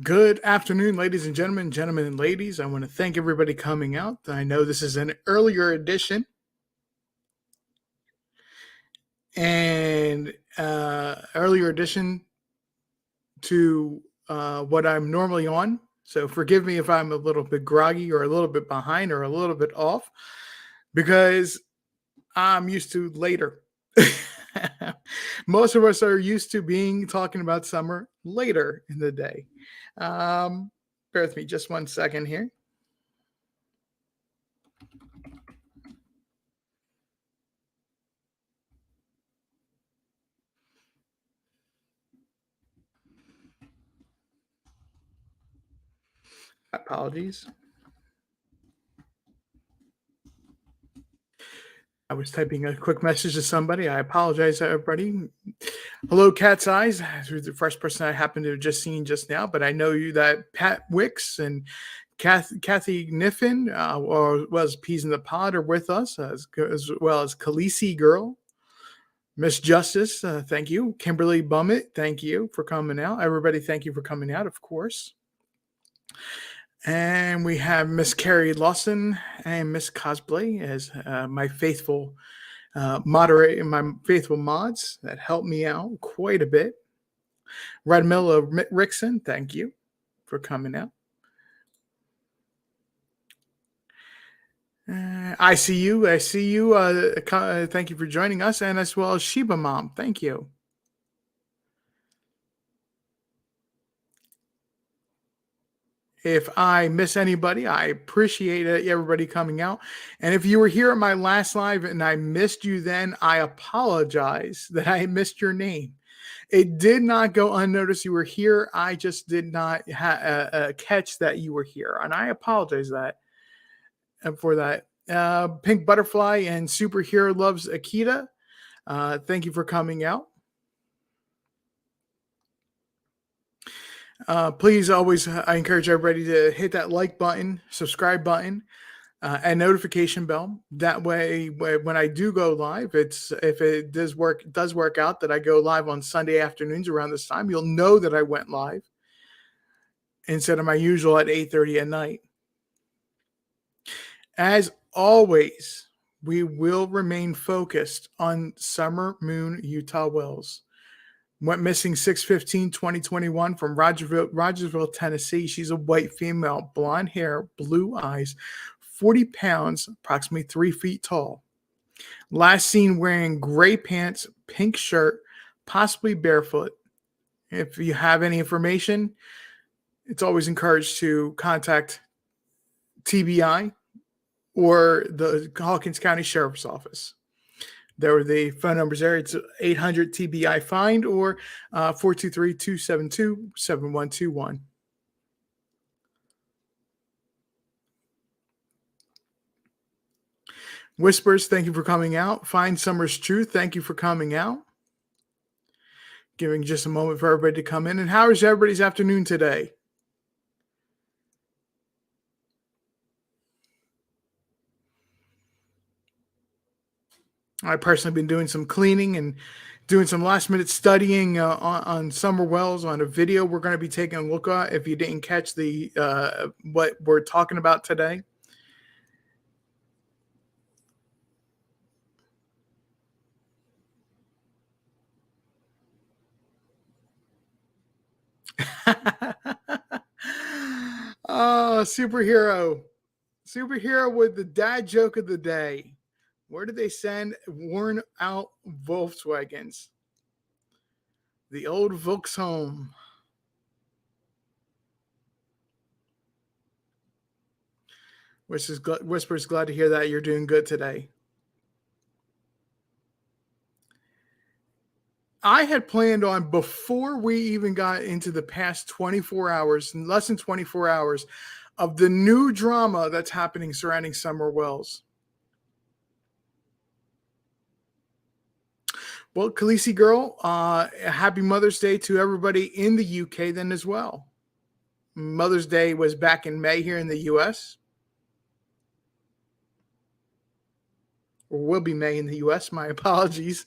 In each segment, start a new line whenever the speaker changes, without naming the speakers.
Good afternoon, ladies and gentlemen and ladies. I want to thank everybody coming out. I know this is an earlier edition and earlier edition to what I'm normally on. So forgive me if I'm a little bit groggy or a little bit behind or a little bit off because I'm used to later. Most of us are used to talking about summer later in the day. Um, Bear with me just 1 second here. Apologies. I was typing a quick message to somebody. I apologize, everybody. Hello, Cat's Eyes. Who's the first person I happened to have just seen just now, but I know you that Pat Wicks and Kathy Kniffen, or was Peas in the Pod, are with us, as well as Khaleesi Girl, Miss Justice. Thank you, Kimberly Bummett. Thank you for coming out. Everybody, thank you for coming out. Of course. And we have Miss Carrie Lawson and Miss Cosplay as my faithful my faithful mods that help me out quite a bit. Radmilla Rickson, thank you for coming out. I see you. I see you. Thank you for joining us, and as well as Sheba Mom. Thank you. If I miss anybody, I appreciate everybody coming out. And if you were here at my last live and I missed you then, I apologize that I missed your name. It did not go unnoticed you were here. I just did not catch that you were here. And I apologize for that. Pink Butterfly and Superhero Loves Akita. Thank you for coming out. Please always, I encourage everybody to hit that like button, subscribe button, and notification bell. That way, when I do go live, if it does work out that I go live on Sunday afternoons around this time, you'll know that I went live instead of my usual at 8:30 at night. As always, we will remain focused on Summer Moon Utah Wells. Went missing 6/15/2021 from Rogersville, Tennessee. She's a white female, blonde hair, blue eyes, 40 pounds, approximately 3 feet tall. Last seen wearing gray pants, pink shirt, possibly barefoot. If you have any information, it's always encouraged to contact TBI or the Hawkins County Sheriff's Office. There were the phone numbers there. It's 800 TBI find or 423-272-7121. Whispers, thank you for coming out. Find Summer's Truth, thank you for coming out. Giving just a moment for everybody to come in. And how is everybody's afternoon today? I personally been doing some cleaning and doing some last minute studying on summer wells on a video we're going to be taking a look at if you didn't catch the what we're talking about today. Oh, superhero with the dad joke of the day. Where did they send worn out Volkswagens? The old Volkshome. Whispers, glad to hear that you're doing good today. I had planned on, before we even got into the past 24 hours, less than 24 hours, of the new drama that's happening surrounding Summer Wells. Well, Khaleesi Girl, happy Mother's Day to everybody in the UK then as well. Mother's Day was back in May here in the US. Or will be May in the US. My apologies.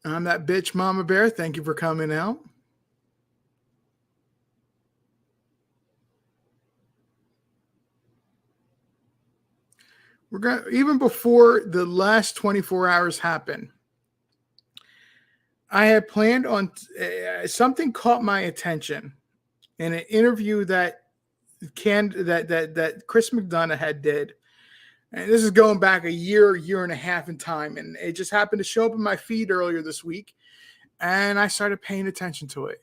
I'm that bitch Mama Bear. Thank you for coming out. We're going to, even before the last 24 hours happened, I had planned on something caught my attention in an interview that Chris McDonough had did. And this is going back a year and a half in time. And it just happened to show up in my feed earlier this week. And I started paying attention to it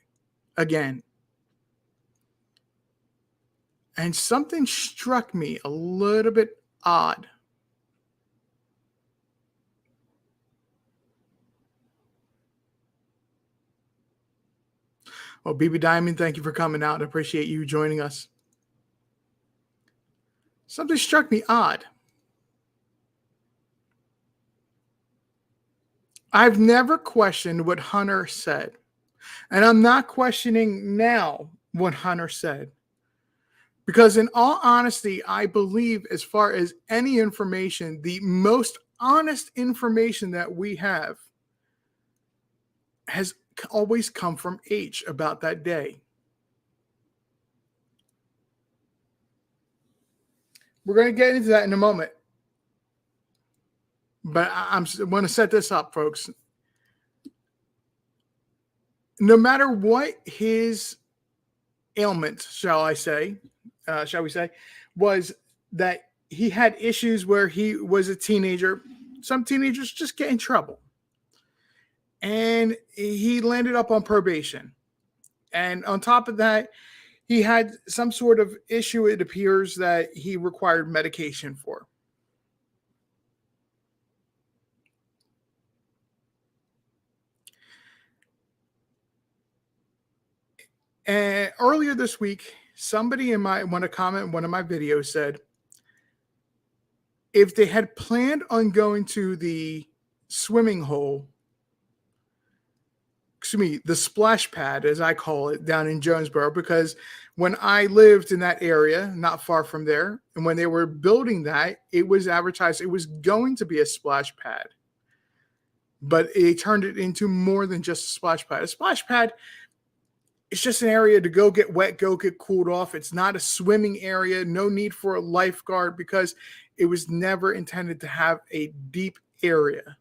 again. And something struck me a little bit odd. Well, BB Diamond, thank you for coming out. I appreciate you joining us. Something struck me odd. I've never questioned what Hunter said. And I'm not questioning now what Hunter said. Because in all honesty, I believe as far as any information, the most honest information that we have has always come from H about that day. We're going to get into that in a moment. But I'm going to set this up, folks. No matter what his ailment, shall we say, was that he had issues where he was a teenager. Some teenagers just get in trouble. And he landed up on probation. And on top of that, he had some sort of issue, it appears, that he required medication for. And earlier this week, somebody in one of my videos said, if they had planned on going to the swimming hole, the splash pad, as I call it, down in Jonesboro, because when I lived in that area, not far from there, and when they were building that, it was advertised it was going to be a splash pad. But it turned it into more than just a splash pad. A splash pad, it's just an area to go get wet, go get cooled off. It's not a swimming area. No need for a lifeguard because it was never intended to have a deep area.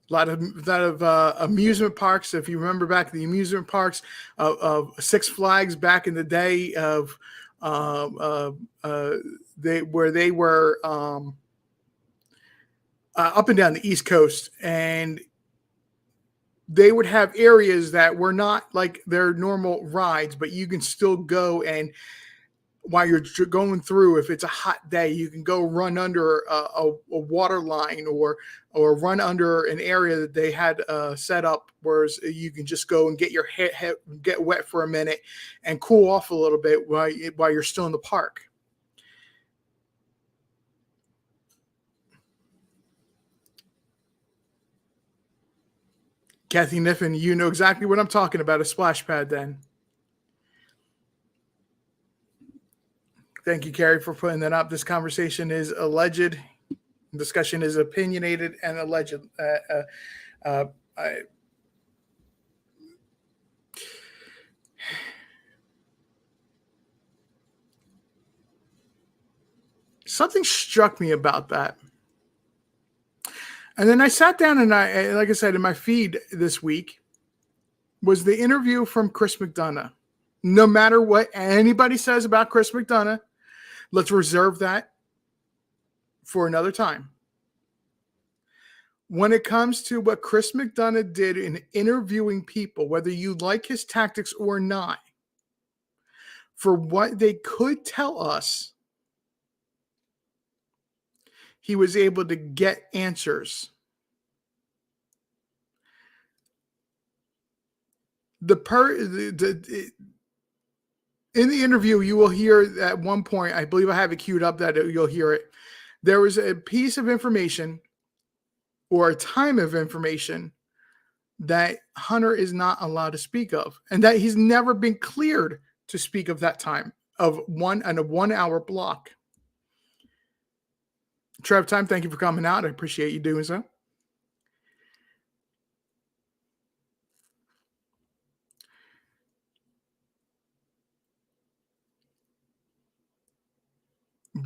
A lot of amusement parks. If you remember back the amusement parks of Six Flags back in the day of they were up and down the East Coast, and they would have areas that were not like their normal rides, but you can still go, and while you're going through, if it's a hot day, you can go run under a water line or run under an area that they had set up, whereas you can just go and get your head get wet for a minute and cool off a little bit while you're still in the park. Kathy Niffen, you know exactly what I'm talking about, a splash pad then. Thank you, Carrie, for putting that up. This conversation is alleged. Discussion is opinionated and alleged. Something struck me about that. And then I sat down and like I said, in my feed this week was the interview from Chris McDonough. No matter what anybody says about Chris McDonough, let's reserve that for another time. When it comes to what Chris McDonough did in interviewing people, whether you like his tactics or not, for what they could tell us, he was able to get answers. In the interview, you will hear at one point, I believe I have it queued up that you'll hear it. There was a piece of information or a time of information that Hunter is not allowed to speak of, and that he's never been cleared to speak of that time of a 1 hour block. Trev Time, thank you for coming out. I appreciate you doing so.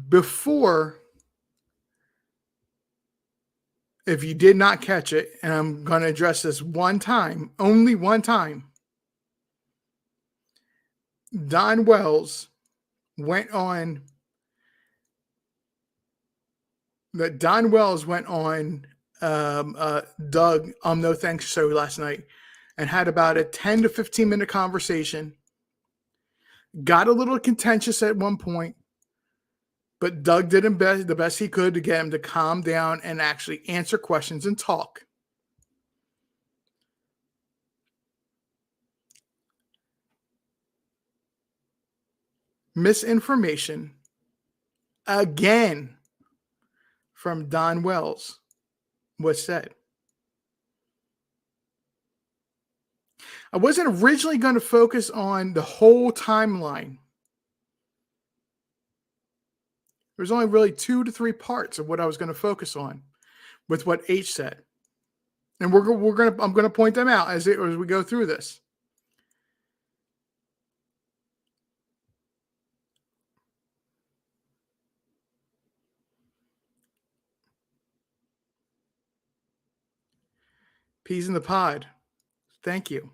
Before, if you did not catch it, and I'm going to address this one time, only one time, Don Wells went on Doug No Thanks show last night and had about a 10 to 15 minute conversation. Got a little contentious at one point, but Doug did the best he could to get him to calm down and actually answer questions and talk. Misinformation again from Don Wells was said. I wasn't originally going to focus on the whole timeline. There's only really 2 to 3 parts of what I was going to focus on with what H said. And I'm going to point them out as we go through this. Peas in the pod. Thank you.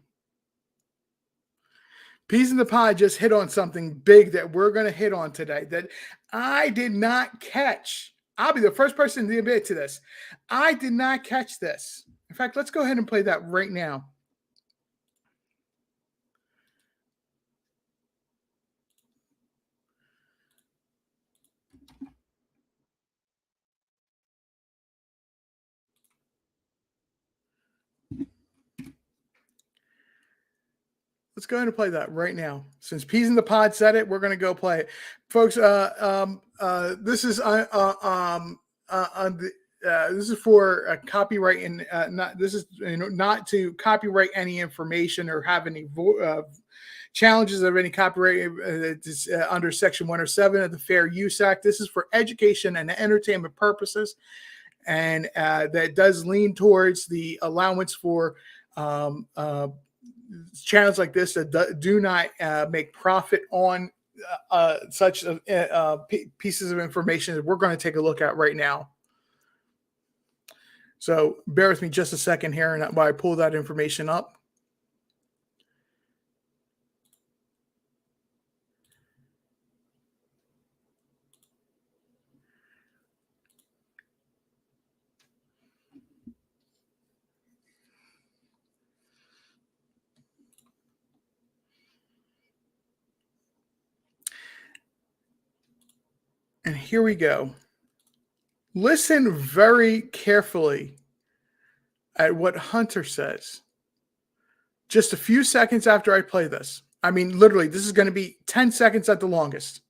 Peas in the pod just hit on something big that we're going to hit on today that I did not catch. I'll be the first person to admit to this. I did not catch this. In fact, let's go ahead and play that right now. Let's go ahead and play that right now. Since Peas in the Pod said it, we're going to go play it, folks. This is this is for copyright and not to copyright any information or have any challenges of any copyright under Section 107 of the Fair Use Act. This is for education and entertainment purposes, and that does lean towards the allowance for channels like this that do not make profit on such pieces of information that we're going to take a look at right now. So bear with me just a second here and while I pull that information up. And here we go. Listen very carefully at what Hunter says. Just a few seconds after I play this. I mean, literally, this is going to be 10 seconds at the longest.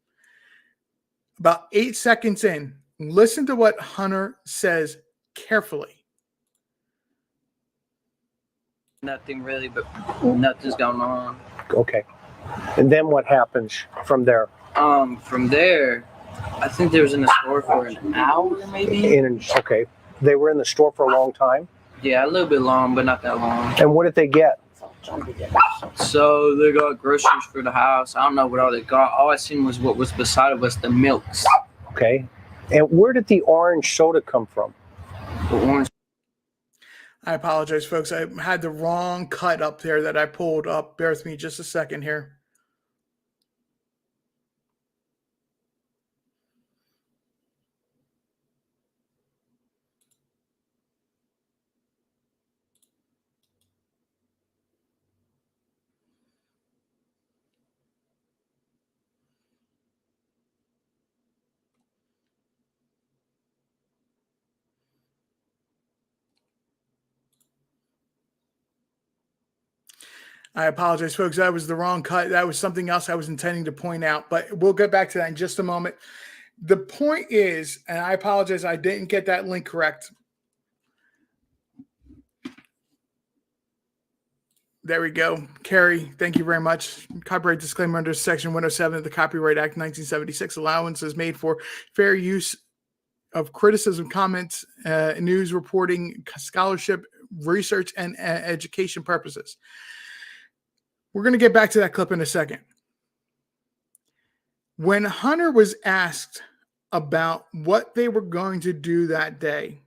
About 8 seconds in, listen to what Hunter says carefully.
Nothing really, but nothing's going on.
Okay. And then what happens from there?
From there, I think they was in the store for an hour, maybe.
Okay. They were in the store for a long time?
Yeah, a little bit long, but not that long.
And what did they get?
So they got groceries for the house. I don't know what all they got. All I seen was what was beside of us, the milks.
Okay. And where did the orange soda come from?
The orange.
I apologize, folks. I had the wrong cut up there that I pulled up. Bear with me just a second here. I apologize, folks. That was the wrong cut. That was something else I was intending to point out, but we'll get back to that in just a moment. The point is, and I apologize, I didn't get that link correct. There we go. Carrie, thank you very much. Copyright disclaimer under Section 107 of the Copyright Act 1976. Allowance is made for fair use of criticism, comments, news reporting, scholarship, research, and education purposes. We're going to get back to that clip in a second. When Hunter was asked about what they were going to do that day,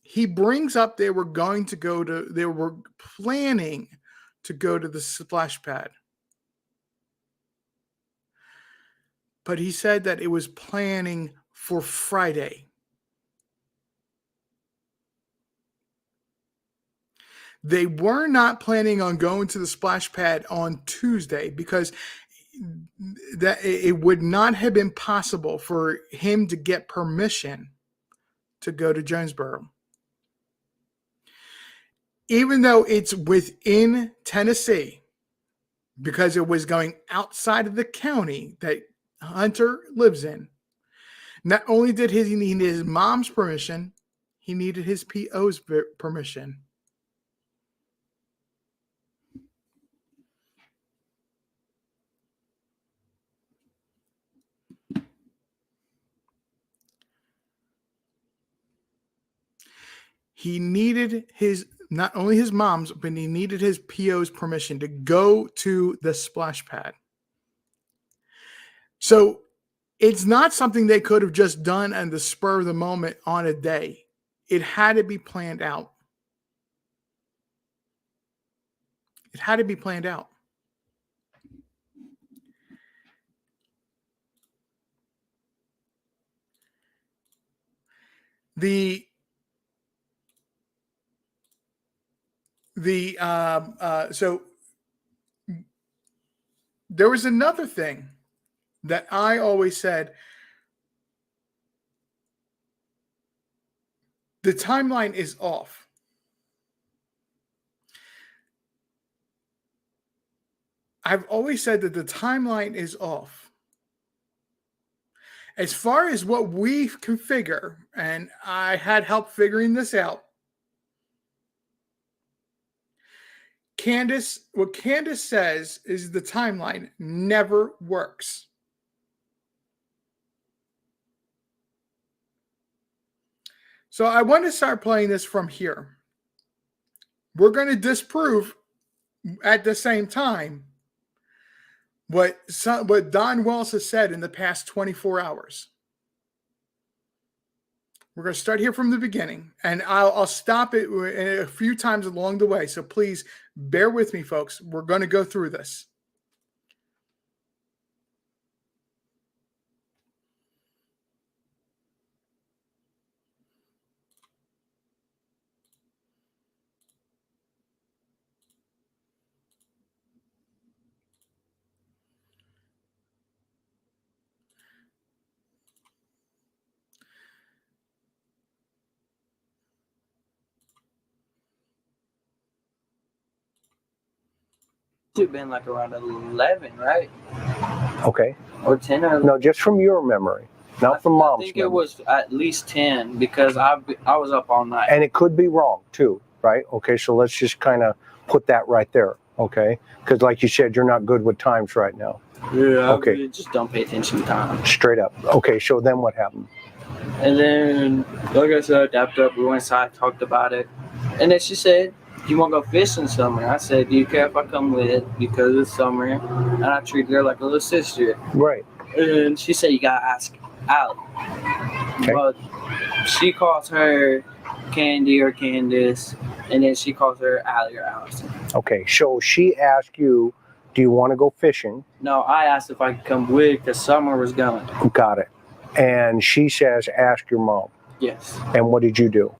he brings up they were planning to go to the splash pad. But he said that it was planning for Friday. They were not planning on going to the splash pad on Tuesday because that it would not have been possible for him to get permission to go to Jonesboro. Even though it's within Tennessee, because it was going outside of the county that Hunter lives in, not only did he need his mom's permission, he needed his PO's permission. He needed not only his mom's, but he needed his PO's permission to go to the splash pad. So it's not something they could have just done on the spur of the moment on a day. It had to be planned out. It had to be planned out. So there was another thing that I always said. The timeline is off. I've always said that the timeline is off. As far as what we configure, and I had help figuring this out, what Candace says is the timeline never works. So I want to start playing this from here. We're going to disprove at the same time what Don Wells has said in the past 24 hours. We're going to start here from the beginning, and I'll stop it a few times along the way. So please bear with me, folks. We're going to go through this.
Should have been like around 11, right?
Okay.
Or 10 or
No, just from your memory, not from mom's
I think
memory.
it was at least 10 because I was up all night.
And it could be wrong too, right? Okay, so let's just kind of put that right there, okay? Because like you said, you're not good with times right now.
Yeah,
okay.
I really just don't pay attention to time.
Straight up. Okay, so then what happened?
And then, like I said, I dapped up, we went inside, talked about it. And then she said, you want to go fishing summer? I said, do you care if I come with because it's summer? And I treated her like a little sister.
Right.
And she said, you got to ask Allie.
Okay.
But she calls her Candy or Candace, and then she calls her Allie or Allison.
Okay, so she asked you, do you want to go fishing?
No, I asked if I could come with because summer was going.
Got it. And she says, ask your mom.
Yes.
And what did you do?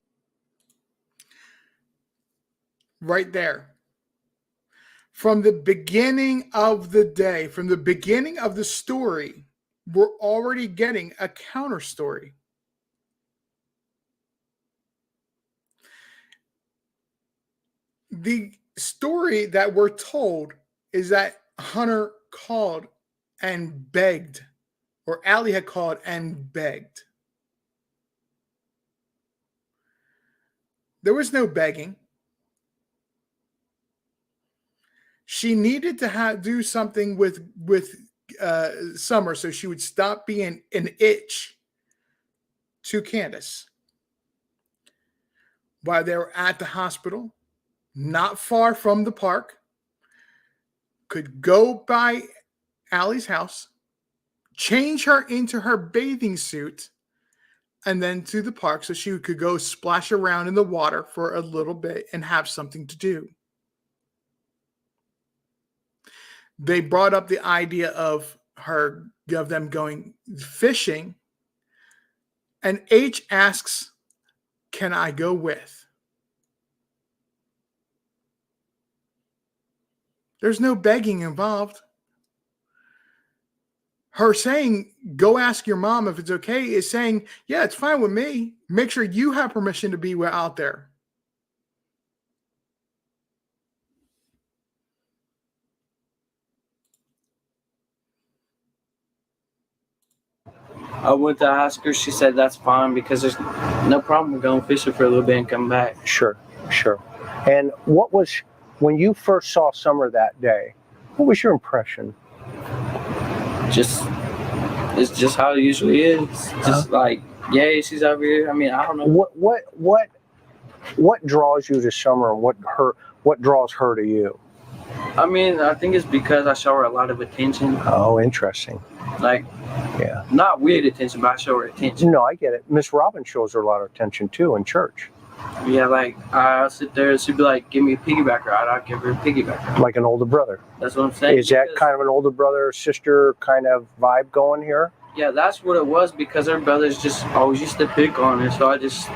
Right there. From the beginning of the day, from the beginning of the story, we're already getting a counter story. The story that we're told is that Hunter called and begged, or Allie had called and begged. There was no begging. She needed to do something with Summer so she would stop being an itch to Candace while they were at the hospital, not far from the park, could go by Allie's house, change her into her bathing suit, and then to the park so she could go splash around in the water for a little bit and have something to do. They brought up the idea of them going fishing, and H asks, "Can I go with?" There's no begging involved. Her saying, "Go ask your mom if it's okay," is saying, "Yeah, it's fine with me. Make sure you have permission to be out there."
I went to ask her. She said that's fine because there's no problem with going fishing for a little bit and come back.
Sure. And what was, when you first saw Summer that day, what was your impression?
It's just how it usually is. Just like, yay, she's over here. I mean, I don't know.
What draws you to Summer, and what draws her to you?
I mean, I think it's because I show her a lot of attention.
Oh, interesting.
Like,
yeah,
not weird attention, but I show her attention.
No, I get it. Miss Robin shows her a lot of attention too in church.
Yeah, like I'll sit there and she'd be like, "Give me a piggyback ride." I'll give her a piggyback ride.
Like an older brother.
That's what I'm saying.
Is that kind of an older brother sister kind of vibe going here?
Yeah, that's what it was, because her brothers just always used to pick on her, so I just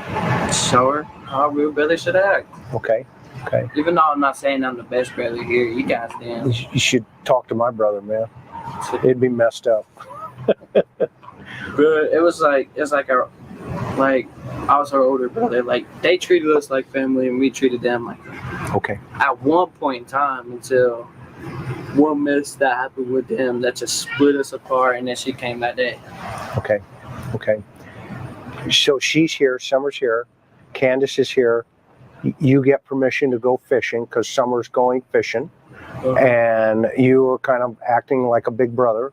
show her how a real brother should act.
Okay.
Even though I'm not saying I'm the best brother here, you guys damn.
You should talk to my brother, man. It'd be messed up.
But it was like I was her older brother. Like, they treated us like family, and we treated them like family.
Okay.
At one point in time, until one mess that happened with them that just split us apart, and then she came that day.
Okay. So she's here, Summer's here, Candace is here. You get permission to go fishing because Summer's going fishing, and you were kind of acting like a big brother,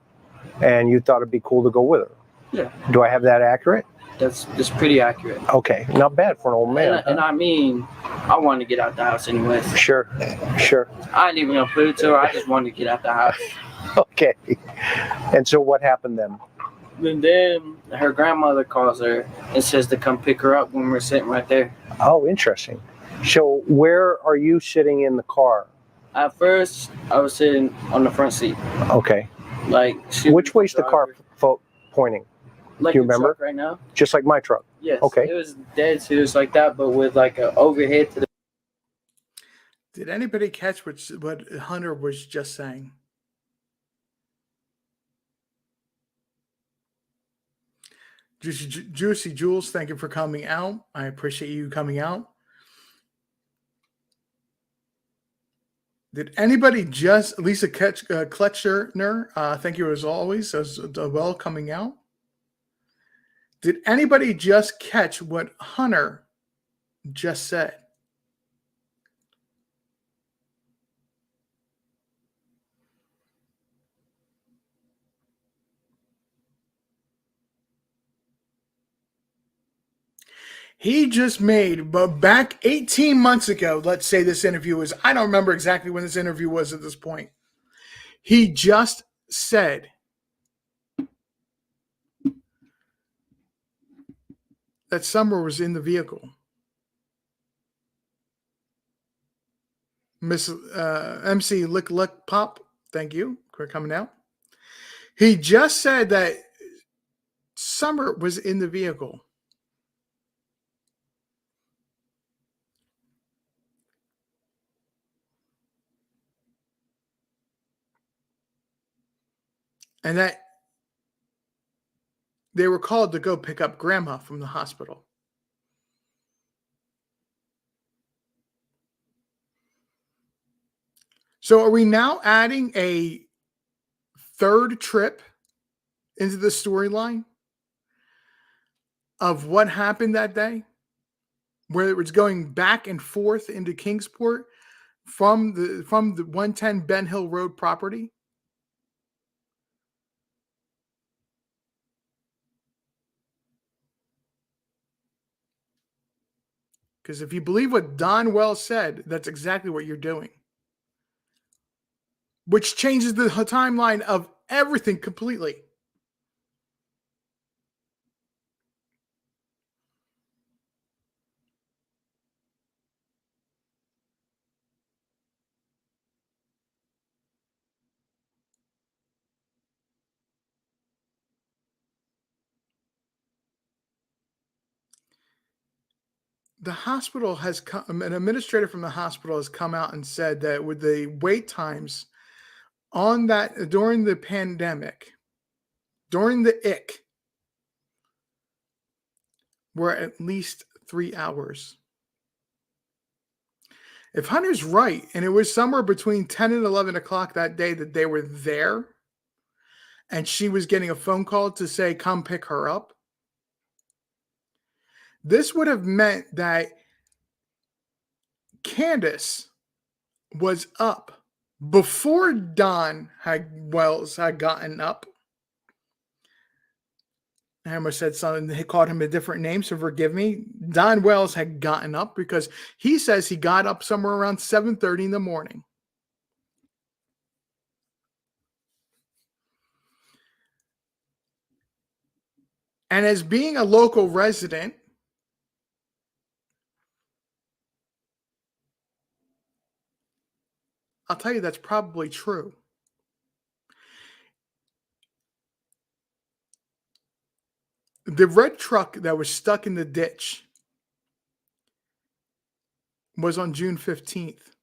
and you thought it'd be cool to go with her.
Yeah.
Do I have that accurate?
That's pretty accurate.
Okay, not bad for an old man.
And I mean, I wanted to get out the house anyways.
Sure.
I ain't even gonna put it to her. I just wanted to get out the house.
Okay. And so what happened then?
And then her grandmother calls her and says to come pick her up when we're sitting right there.
Oh, interesting. So where are you sitting in the car?
At first, I was sitting on the front seat.
Okay.
Like,
which way's the car pointing?
Like,
do you remember?
Right now?
Just like my truck?
Yes.
Okay.
It was dead serious like that, but with like an overhead to the...
Did anybody catch what Hunter was just saying? Juicy Jules, thank you for coming out. I appreciate you coming out. Did anybody just, Lisa Kletcher, thank you as always, as well coming out. Did anybody just catch what Hunter just said? He just made, but back 18 months ago, let's say this interview was, I don't remember exactly when this interview was at this point. He just said that Summer was in the vehicle. Miss MC Lick Pop, thank you for coming out. He just said that Summer was in the vehicle. And that they were called to go pick up Grandma from the hospital. So are we now adding a third trip into the storyline of what happened that day, where it was going back and forth into Kingsport from the 110 Ben Hill Road property? Because if you believe what Don Wells said, that's exactly what you're doing. Which changes the timeline of everything completely. The hospital has come, an administrator from the hospital has come out and said that with the wait times on that during the pandemic, during the ick, were at least 3 hours. If Hunter's right, and it was somewhere between 10 and 11 o'clock that day that they were there, and she was getting a phone call to say, come pick her up, this would have meant that Candace was up before Don Wells had gotten up. I almost said something. They called him a different name, so forgive me. Don Wells had gotten up because he says he got up somewhere around 7:30 in the morning. And as being a local resident, I'll tell you that's probably true. The red truck that was stuck in the ditch was on June 15th.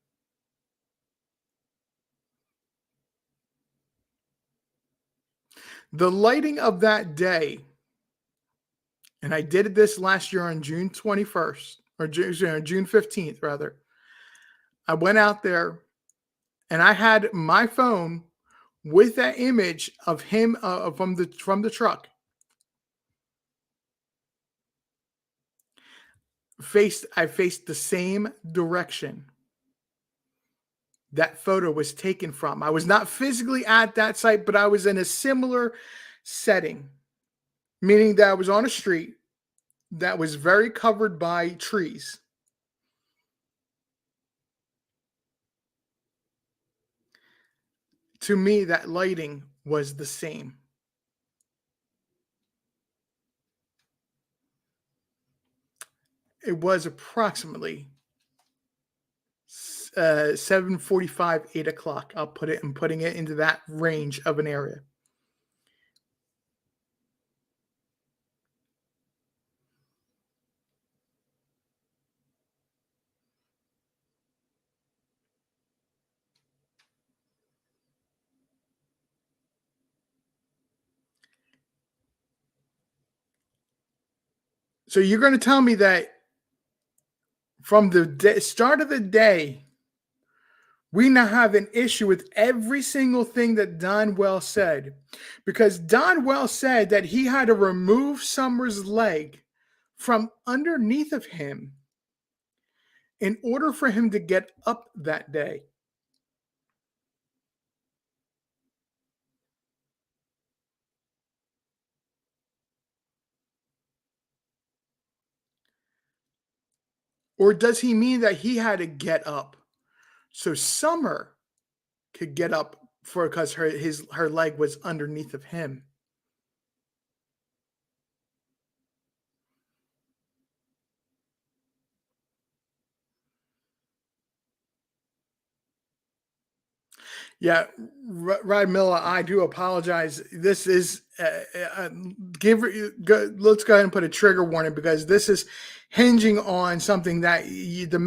The lighting of that day, and I did this last year on June 21st, or June 15th, rather. I went out there and I had my phone with that image of him from the truck. I faced the same direction that photo was taken from. I was not physically at that site, but I was in a similar setting, meaning that I was on a street that was very covered by trees. To me, that lighting was the same. It was approximately 7:45, 8 o'clock. I'm putting it into that range of an area. So you're going to tell me that from the start of the day, we now have an issue with every single thing that Don Wells said, because Don Wells said that he had to remove Summer's leg from underneath of him in order for him to get up that day. Or does he mean that he had to get up so Summer could get up because her leg was underneath of him? Yeah, Rod Miller, I do apologize. This is let's go ahead and put a trigger warning, because this is hinging on something that the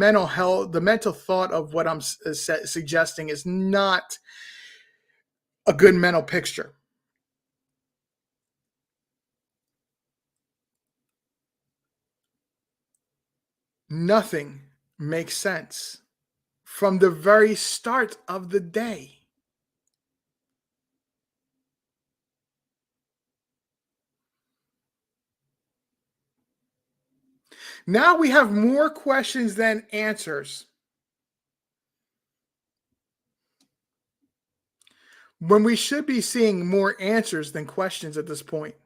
mental thought of what I'm suggesting is not a good mental picture. Nothing makes sense from the very start of the day. Now we have more questions than answers, when we should be seeing more answers than questions at this point.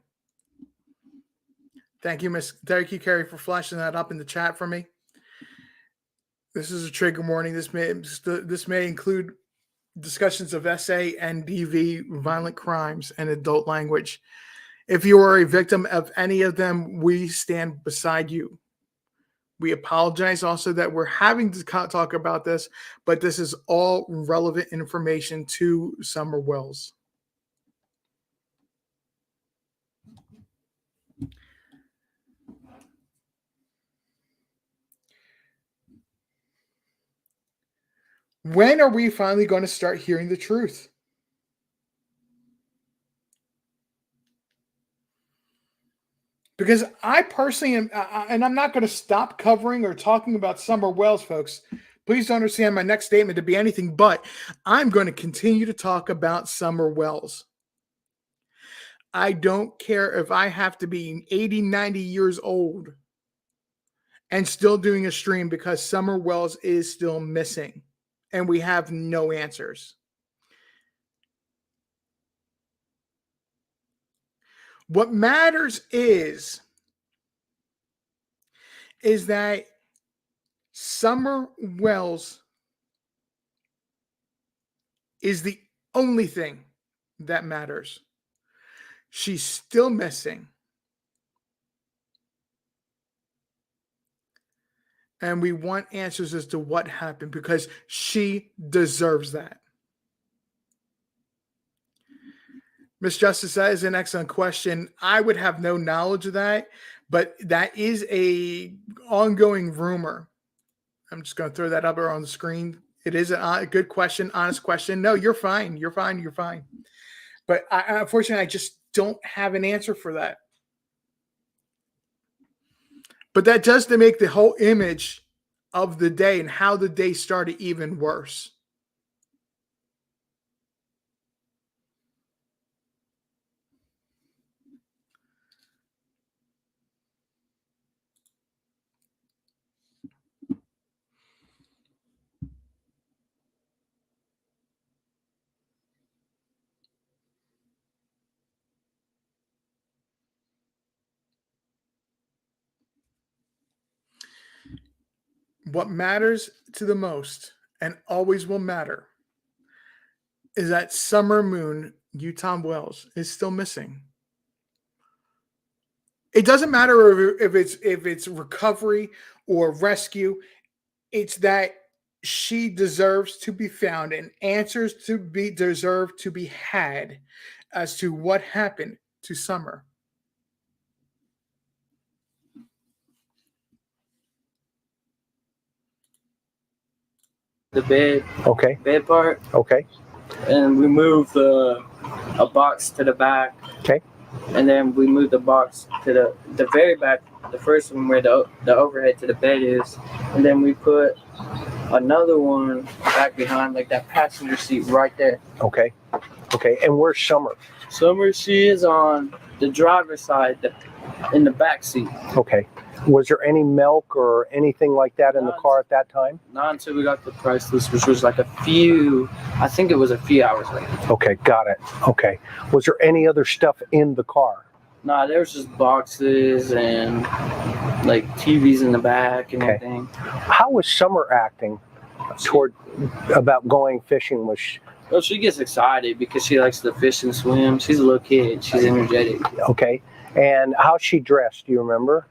Thank you, Carrie, for flashing that up in the chat for me. This is a trigger warning. This may include discussions of SA and DV, violent crimes, and adult language. If you are a victim of any of them, we stand beside you. We apologize also that we're having to talk about this, but this is all relevant information to Summer Wells. When are we finally going to start hearing the truth? Because I personally am, and I'm not going to stop covering or talking about Summer Wells, folks. Please don't understand my next statement to be anything but. I'm going to continue to talk about Summer Wells. I don't care if I have to be 80, 90 years old and still doing a stream, because Summer Wells is still missing and we have no answers. What matters is that Summer Wells is the only thing that matters. She's still missing. And we want answers as to what happened, because she deserves that. Miss Justice, that is an excellent question. I would have no knowledge of that, but that is a ongoing rumor. I'm just going to throw that up on the screen. It is a good question, honest question. No, you're fine. You're fine. You're fine. But unfortunately, I just don't have an answer for that. But that does to make the whole image of the day and how the day started even worse. What matters to the most, and always will matter, is that Summer Moon, Utah Wells, is still missing. It doesn't matter if it's recovery or rescue. It's that she deserves to be found, and answers deserve to be had as to what happened to Summer.
The bed.
Okay.
Bed part.
Okay.
And we moved a box to the back.
Okay.
And then we moved the box to the very back, the first one where the overhead to the bed is. And then we put another one back behind, like that passenger seat right there.
Okay. Okay. And where's Summer?
Summer, she is on the driver's side, in the back seat.
Okay. Was there any milk or anything like that in the car at that time?
Not until we got the price list, which was like I think it was a few hours later.
Okay, got it. Okay. Was there any other stuff in the car?
Nah, there was just boxes and like TVs in the back and everything.
How was Summer acting about going fishing?
Well, she gets excited because she likes to fish and swim. She's a little kid. She's energetic.
Okay. And how's she dressed? Do you remember?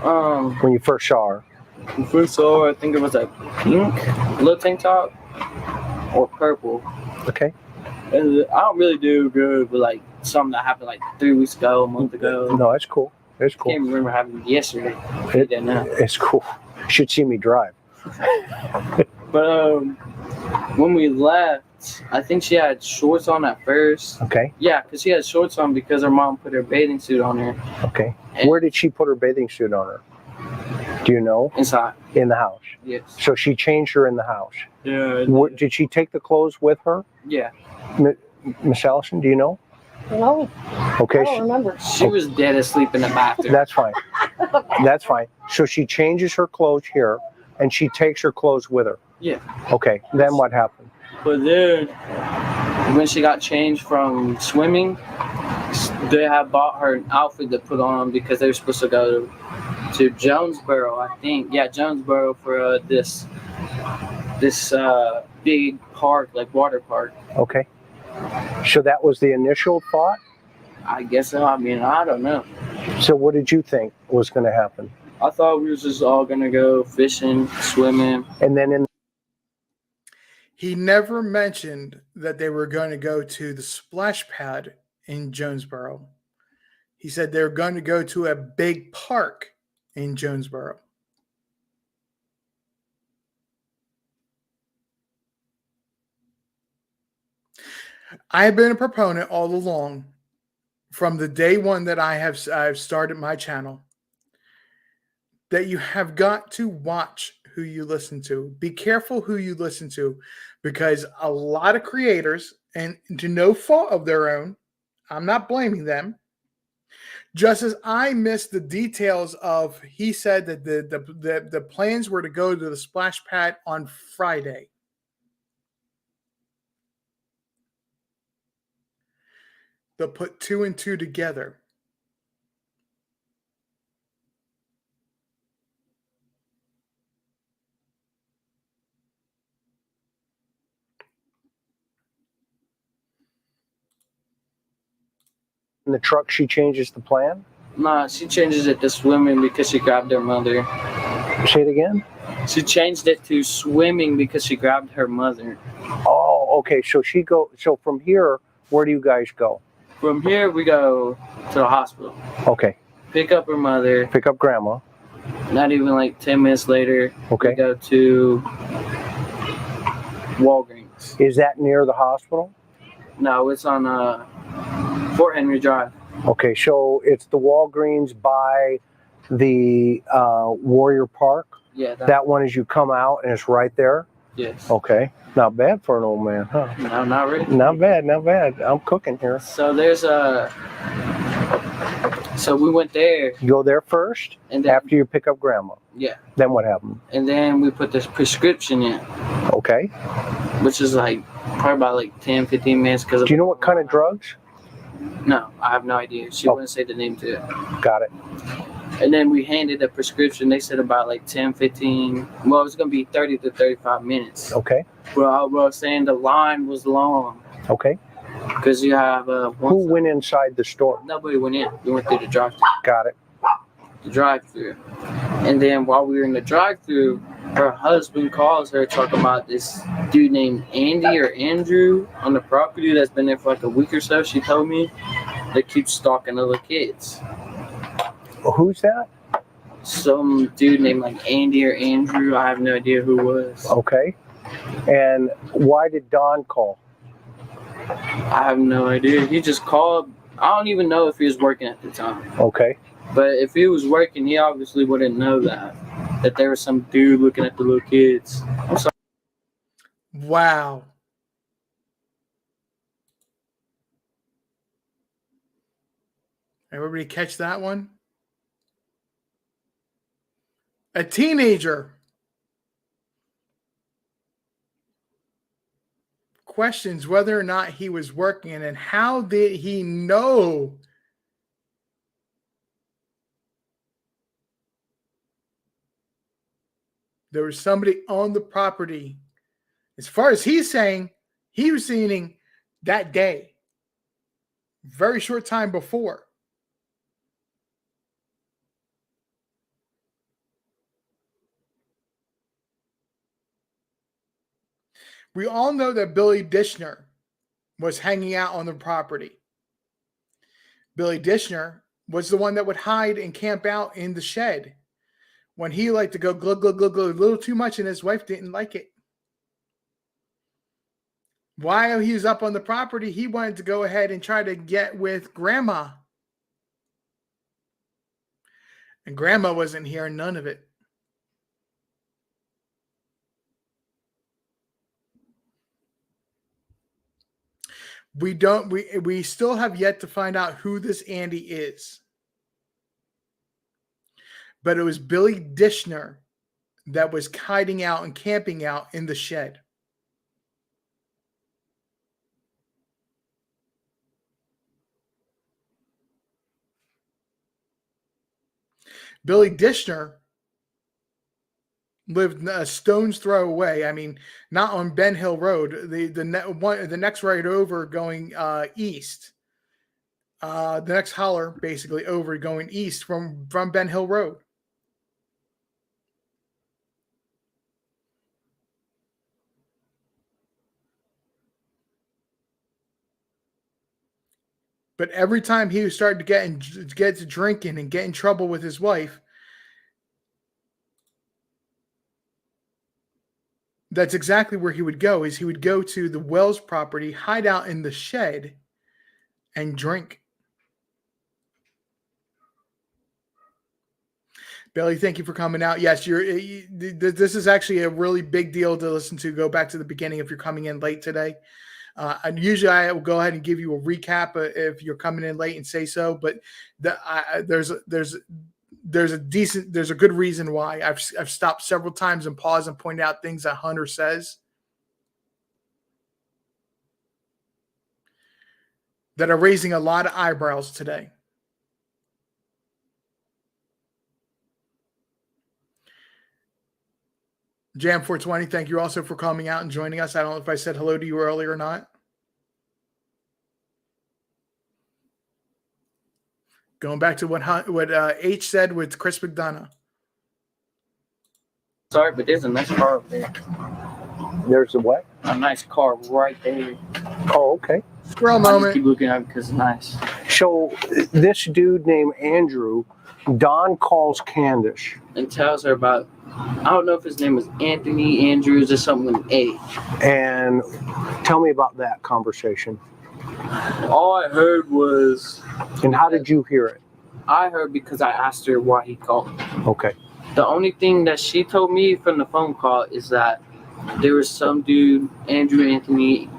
When you first saw her?
When we first saw her, I think it was a pink little tank top or purple.
Okay.
And I don't really do good with like something that happened like 3 weeks ago, a month ago.
No, that's cool. That's
I
cool.
can't remember having yesterday.
It's cool. You should see me drive.
But when we left, I think she had shorts on at first.
Okay.
Yeah, because she had shorts on because her mom put her bathing suit on her.
Okay. Where did she put her bathing suit on her? Do you know?
Inside.
In the house.
Yes.
So she changed her in the house.
Yeah.
Did she take the clothes with her?
Yeah.
Miss Allison, do you know?
No.
Okay.
I don't remember.
She was dead asleep in the bathroom.
That's fine. That's fine. So she changes her clothes here, and she takes her clothes with her.
Yeah.
Okay. Then what happened?
But then, when she got changed from swimming, they had bought her an outfit to put on because they were supposed to go to Jonesboro, I think. Yeah, Jonesboro for this big park, like water park.
Okay. So that was the initial thought?
I guess so. I mean, I don't know.
So what did you think was going to happen?
I thought we was just all gonna go fishing, swimming.
And then
He never mentioned that they were going to go to the splash pad in Jonesboro. He said they were going to go to a big park in Jonesboro. I have been a proponent all along from the day one that I've started my channel that you have got to watch who you listen to. Be careful who you listen to, because a lot of creators, and to no fault of their own, I'm not blaming them. Just as I missed the details of, he said that the plans were to go to the splash pad on Friday. They'll put 2 and 2 together.
in the truck, she changes the plan?
Nah, she changes it to swimming because she grabbed her mother.
Say it again?
She changed it to swimming because she grabbed her mother.
Oh, okay. So from here, where do you guys go?
From here, we go to the hospital.
Okay.
Pick up her mother.
Pick up grandma.
Not even like 10 minutes later,
Okay.
we go to Walgreens.
Is that near the hospital?
No, it's on Fort Henry Drive.
Okay, so it's the Walgreens by the Warrior Park.
Yeah.
That one as you come out and it's right there?
Yes.
Okay. Not bad for an old man, huh?
No, not really.
Not bad, not bad. I'm cooking here.
So there's so we went there.
You go there first,
and then,
after you pick up grandma.
Yeah.
Then what happened?
And then we put this prescription in.
Okay.
Which is like probably about like 10, 15 minutes.
Do you know what kind of drugs?
No, I have no idea. She wouldn't say the name to it.
Got it.
And then we handed a prescription. They said about like 10, 15. Well, it was going to be 30 to 35 minutes.
Okay.
Well, I was saying the line was long.
Okay.
Because you have
who went inside the store?
Nobody went in. We went through the drive-thru.
Got it.
The drive-thru. And then while we were in the drive-thru, her husband calls her talking about this dude named Andy or Andrew on the property that's been there for like a week or so. She told me that keeps stalking little kids.
Who's that?
Some dude named like Andy or Andrew. I have no idea who it was.
Okay. And why did Don call?
I have no idea. He just called. I don't even know if he was working at the time.
Okay.
But if he was working, he obviously wouldn't know that there was some dude looking at the little kids. I'm sorry.
Wow. Everybody catch that one? A teenager questions whether or not he was working, and how did he know? There was somebody on the property. As far as he's saying, he was seeing that day, very short time before. We all know that Billy Dishner was hanging out on the property. Billy Dishner was the one that would hide and camp out in the shed when he liked to go glug, glug, glug, glug, a little too much, and his wife didn't like it. While he was up on the property, he wanted to go ahead and try to get with grandma. And grandma wasn't hearing none of it. We still have yet to find out who this Andy is. But it was Billy Dishner that was hiding out and camping out in the shed. Billy Dishner lived a stone's throw away. I mean, not on Ben Hill Road. The next right over going east. The next holler basically over going east from Ben Hill Road. But every time he started to get to drinking and get in trouble with his wife, that's exactly where he would go. Is he would go to the Wells property, hide out in the shed, and drink. Billy, thank you for coming out. Yes, this is actually a really big deal to listen to. Go back to the beginning if you're coming in late today. And usually I will go ahead and give you a recap if you're coming in late and say so. But there's a good reason why I've stopped several times and paused and pointed out things that Hunter says that are raising a lot of eyebrows today. Jam 420, thank you also for coming out and joining us. I don't know if I said hello to you earlier or not. Going back to what H said with Chris McDonough.
Sorry, but there's a nice car up there.
There's a what?
A nice car right there.
Oh, okay.
Squirrel
I just
moment.
keep looking at it because it's nice.
So this dude named Andrew, Don calls Candace
And tells her about, I don't know if his name was Anthony Andrews or something with an A.
and tell me about that conversation.
All I heard was,
And how did you hear it?
I heard because I asked her why he called.
Okay.
The only thing that she told me from the phone call is that there was some dude, Andrew, Anthony,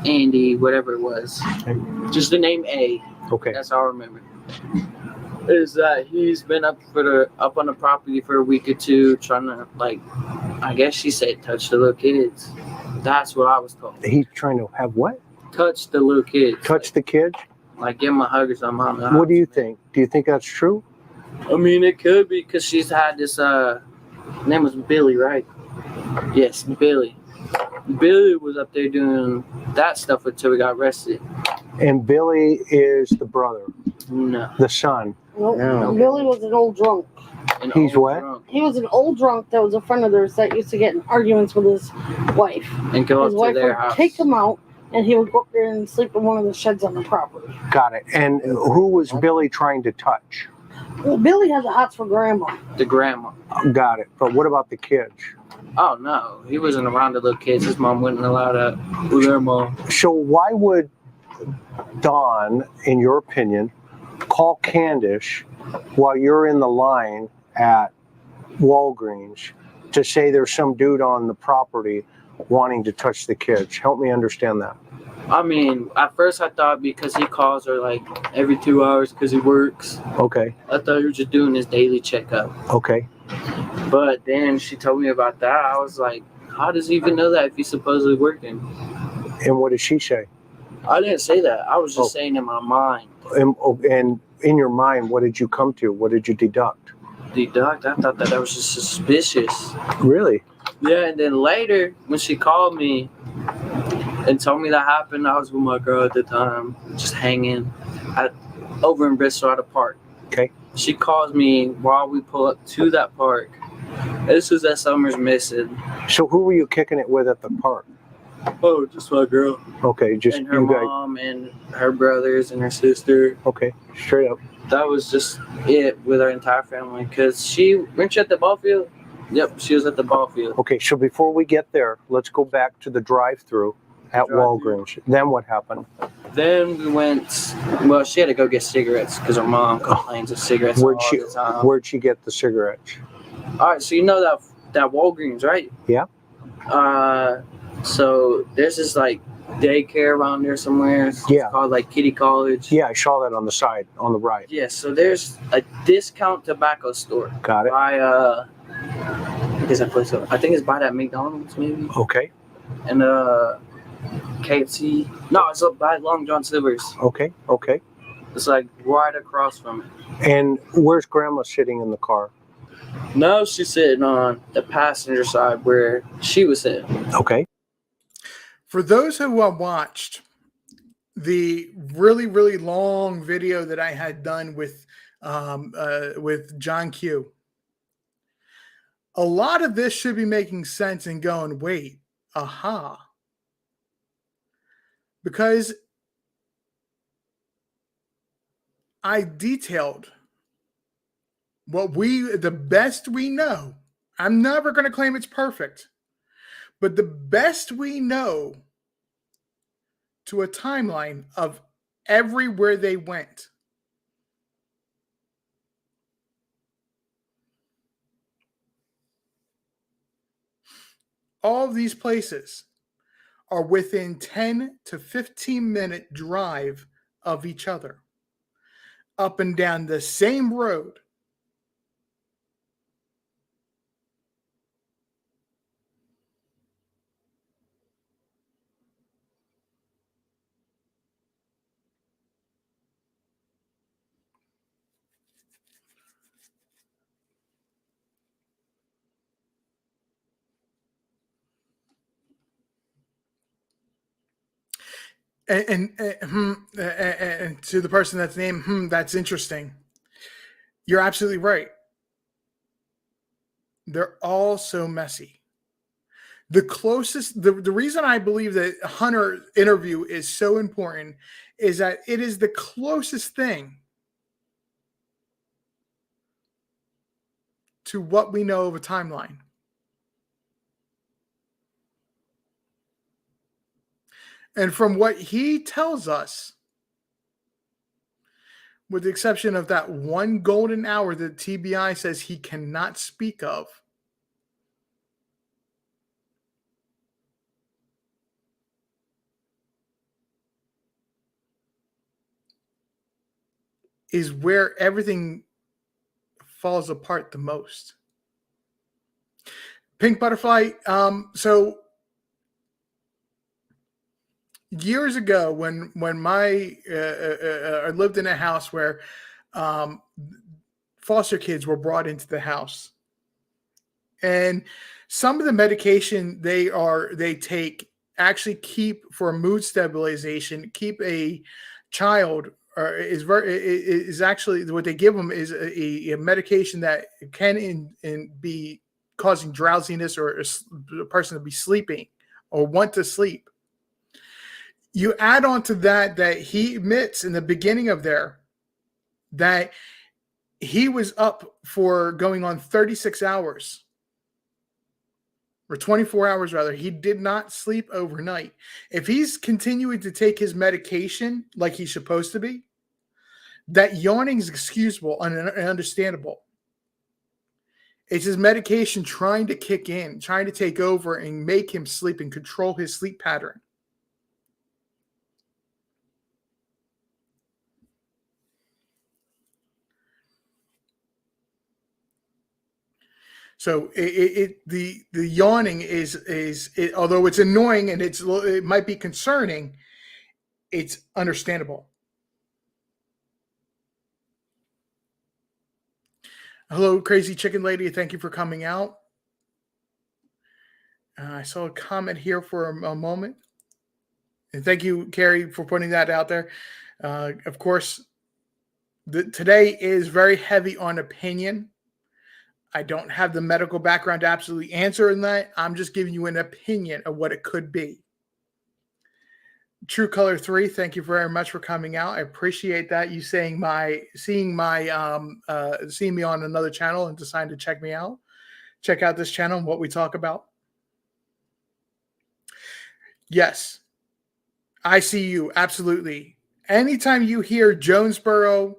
Andy, whatever it was. Just the name A.
Okay.
That's all I remember. Is that he's been up on the property for a week or two trying to, like, I guess she said touch the little kids. That's what I was told.
He's trying to have what?
Touch the little kids.
Touch the kids?
Like give him a hug or something. I don't know.
What do you think? Do you think that's true?
I mean, it could be because she's had this, name was Billy, right? Yes, Billy. Billy was up there doing that stuff until we got arrested.
And Billy is the brother,
No.
the son.
Nope.
No.
Billy was an old drunk.
He's what?
Drunk.
He was an old drunk that was a friend of theirs that used to get in arguments with his wife.
And go
His
up
wife
to their
would
house.
take him out, and he would go up there and sleep in one of the sheds on the property.
Got it. And who was Billy trying to touch?
Well, Billy has the hots for grandma.
The grandma.
Got it. But what about the kids?
Oh, no. He wasn't around the little kids. His mom wouldn't allow that with their mom.
So why would Don, in your opinion, call Candace while you're in the line at Walgreens to say there's some dude on the property wanting to touch the kids? Help me understand that.
I mean, at first I thought because he calls her like every 2 hours because he works.
Okay.
I thought he was just doing his daily checkup.
Okay.
But then she told me about that. I was like, how does he even know that if he's supposedly working?
And what did she say?
I didn't say that. I was just saying in my mind.
And in your mind, what did you come to? What did you deduct?
Deduct? I thought that was just suspicious.
Really?
Yeah, and then later, when she called me and told me that happened, I was with my girl at the time, just hanging over in Bristol at a park.
Okay.
She calls me while we pull up to that park. This was that Summer's missing.
So who were you kicking it with at the park?
Oh, just my girl.
Okay, just
And her
you guys.
mom and her brothers and her sister.
Okay, straight up.
That was just it with our entire family. Because weren't you at the ball field? Yep, she was at the ball field.
Okay, so before we get there, let's go back to the drive-through at Walgreens. Then what happened?
Then we went, well, she had to go get cigarettes because her mom complains of cigarettes all the time.
Where'd she get the cigarettes?
All right, so you know that Walgreens, right?
Yeah.
So there's this like daycare around there somewhere. It's called like Kitty College.
Yeah, I saw that on the side, on the right.
Yeah, so there's a discount tobacco store.
Got it.
By I think it's by that McDonald's maybe.
Okay.
And KFC. No, it's up by Long John Silver's.
Okay.
It's like right across from it.
And where's Grandma sitting in the car?
No, she's sitting on the passenger side where she was sitting.
Okay.
For those who have watched the really, really long video that I had done with John Q, a lot of this should be making sense and going, wait, aha. Because I detailed the best we know. I'm never going to claim it's perfect, but the best we know to a timeline of everywhere they went. All of these places are within 10 to 15-minute drive of each other, up and down the same road. And to the person that's named, that's interesting. You're absolutely right. They're all so messy. The closest, the reason I believe that Hunter interview is so important is that it is the closest thing to what we know of a timeline. And from what he tells us, with the exception of that one golden hour that TBI says he cannot speak of, is where everything falls apart the most. Pink Butterfly, so years ago when my I lived in a house where foster kids were brought into the house, and some of the medication they take actually keep for mood stabilization, keep a child is actually what they give them is a medication that can be causing drowsiness or a person to be sleeping or want to sleep. You add on to that he admits in the beginning of there that he was up for going on 36 hours or 24 hours rather. He did not sleep overnight. If he's continuing to take his medication like he's supposed to be, that yawning is excusable and understandable. It's his medication trying to kick in, trying to take over and make him sleep and control his sleep pattern. So the yawning is although it's annoying and it might be concerning, it's understandable. Hello, Crazy Chicken Lady. Thank you for coming out. I saw a comment here for a moment. And thank you, Carrie, for putting that out there. Of course, today is very heavy on opinion. I don't have the medical background to absolutely answer in that. I'm just giving you an opinion of what it could be. True Color 3, thank you very much for coming out. I appreciate that. You seeing me on another channel and deciding to check me out. Check out this channel and what we talk about. Yes, I see you. Absolutely. Anytime you hear Jonesboro,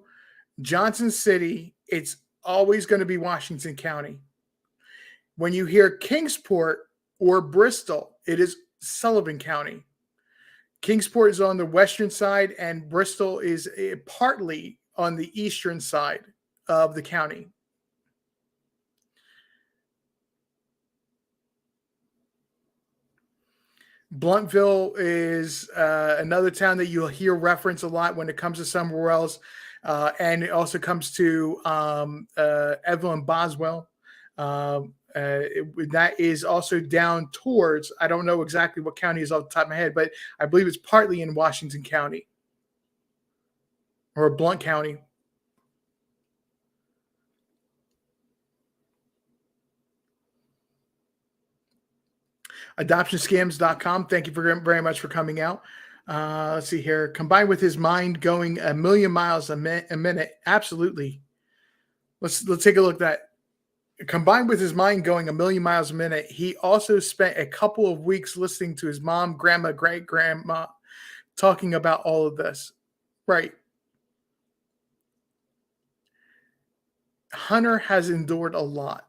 Johnson City, it's always going to be Washington County. When you hear Kingsport or Bristol, it is Sullivan County. Kingsport is on the western side, and Bristol is partly on the eastern side of the county. Bluntville is another town that you'll hear reference a lot when it comes to Summer Wells. And it also comes to Evelyn Boswell. That is also down towards, I don't know exactly what county is off the top of my head, but I believe it's partly in Washington County or Blount County. Adoptionscams.com. Thank you very much for coming out. Let's see here. Combined with his mind going a million miles a minute. Absolutely. Let's take a look at that. Combined with his mind going a million miles a minute, he also spent a couple of weeks listening to his mom, grandma, great-grandma talking about all of this. Right. Hunter has endured a lot.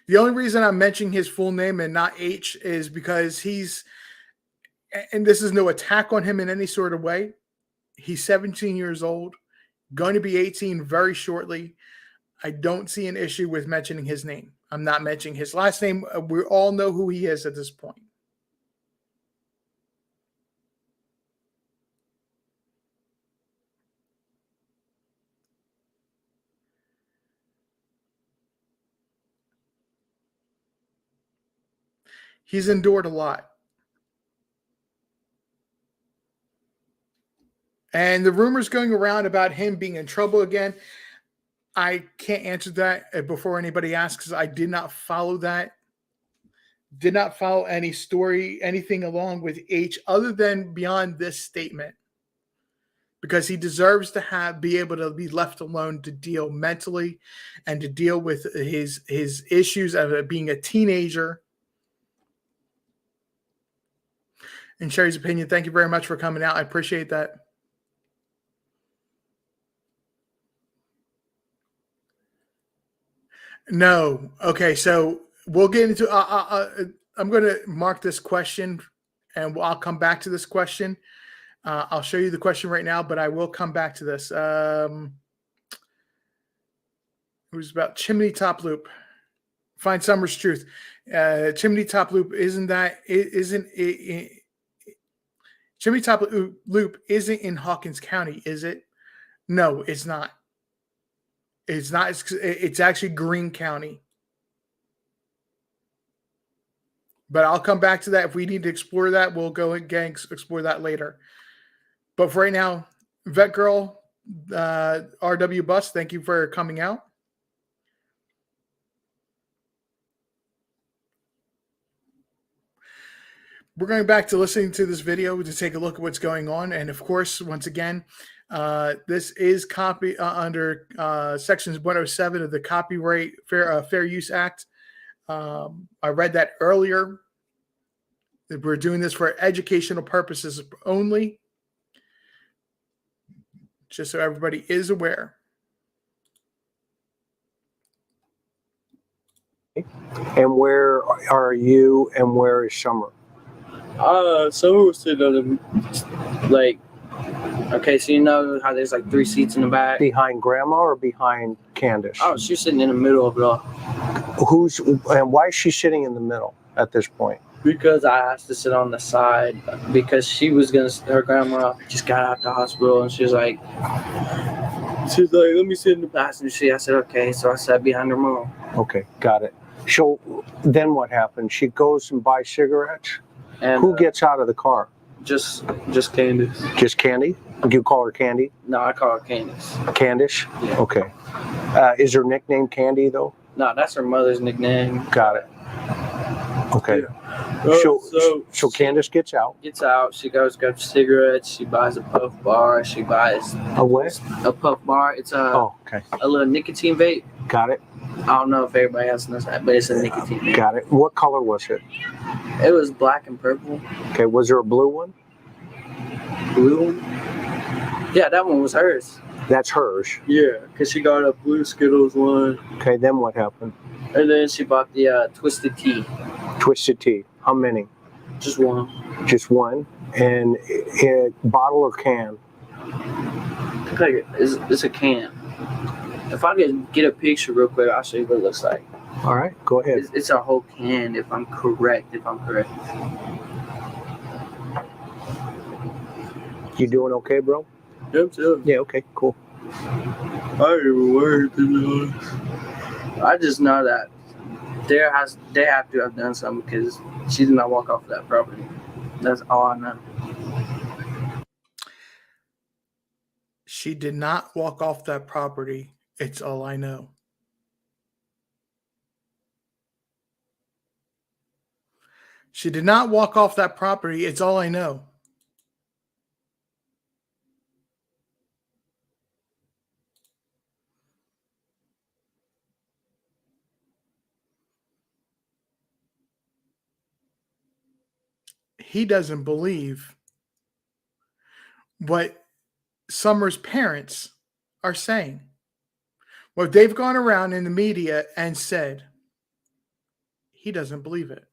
The only reason I'm mentioning his full name and not H is because he's, and this is no attack on him in any sort of way. He's 17 years old, going to be 18 very shortly. I don't see an issue with mentioning his name. I'm not mentioning his last name. We all know who he is at this point. He's endured a lot. And the rumors going around about him being in trouble again, I can't answer that before anybody asks. I did not follow that. Did not follow any story, anything along with H other than beyond this statement. Because he deserves to be able to be left alone to deal mentally and to deal with his issues of being a teenager. And Sherry's opinion, thank you very much for coming out. I appreciate that. No. Okay, so we'll get into I'm going to mark this question, and I'll come back to this question. I'll show you the question right now, but I will come back to this. It was about Chimney Top Loop. Find Summer's Truth. Chimney Top Loop Chimney Top Loop isn't in Hawkins County, is it? No, it's not. It's not. It's actually Greene County. But I'll come back to that. If we need to explore that, we'll go again explore that later. But for right now, Vet Girl, RW Bus, thank you for coming out. We're going back to listening to this video to take a look at what's going on. And of course, once again, this is copy under sections 107 of the Copyright Fair Use Act. I read that earlier. We're doing this for educational purposes only. Just so everybody is aware.
And where are you and where is Summer?
Summer was sitting on the, okay, so you know how there's 3 seats in the back?
Behind Grandma or behind Candace?
Oh, she's sitting in the middle of it all.
And why is she sitting in the middle at this point?
Because I asked to sit on the side because her grandma just got out the hospital and she's like, let me sit in the passenger seat. I said, okay. So I sat behind her mom.
Okay, got it. So then what happened? She goes and buys cigarettes? And who gets out of the car?
Just Candace.
Just Candy? Do you call her Candy?
No, I call her Candace.
Candace?
Yeah.
Okay. Is her nickname Candy though?
No, that's her mother's nickname.
Got it. Okay.
Yeah.
So Candace gets out.
Gets out. She goes grabs cigarettes. She buys a puff bar. She buys
a what?
A puff bar. It's a little nicotine vape.
Got it.
I don't know if everybody else knows that, but it's a nicotine vape.
Got it. What color was it?
It was black and purple.
Okay. Was there a blue one?
Blue one? Yeah, that one was hers.
That's hers.
Yeah, because she got a blue Skittles one.
Okay. Then what happened?
And then she bought the Twisted Tea.
Twisted Tea. How many?
Just one.
Just one. And bottle or can?
It's a can. If I could get a picture real quick, I'll show you what it looks like.
All right, go ahead.
It's a whole can, if I'm correct.
You doing okay, bro?
Yep.
Yeah, okay, cool.
I don't even worry, to be honest. I just know that they have to have done something because she did not walk off that property. That's all I know.
She did not walk off that property. It's all I know. She did not walk off that property. It's all I know. He doesn't believe what Summer's parents are saying. Well, they've gone around in the media and said he doesn't believe it.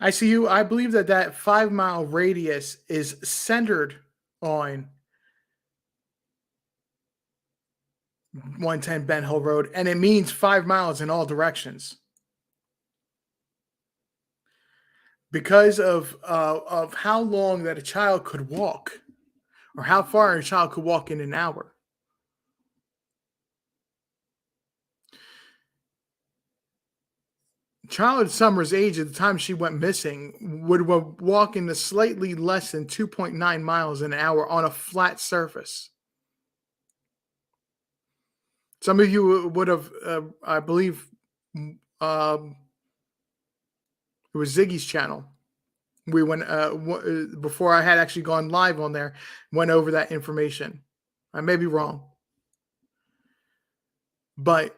I see you. I believe that 5 mile radius is centered on 110 Ben Hill Road, and it means 5 miles in all directions. Because of how long that a child could walk, or how far a child could walk in an hour. Child Summer's age at the time she went missing would walk in the slightly less than 2.9 miles an hour on a flat surface. Some of you would have, I believe, it was Ziggy's channel. We went before I had actually gone live on there, went over that information. I may be wrong, but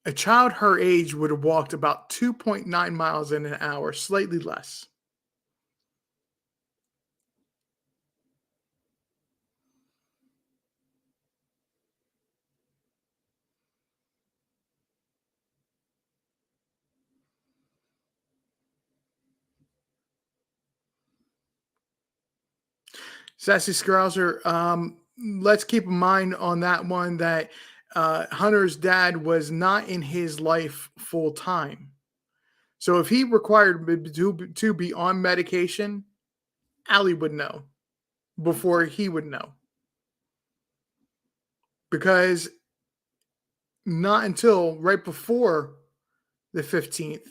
a child her age would have walked about 2.9 miles in an hour, slightly less. Sassy Scrouser, let's keep in mind on that one that Hunter's dad was not in his life full time. So if he required to be on medication, Allie would know before he would know. Because not until right before the 15th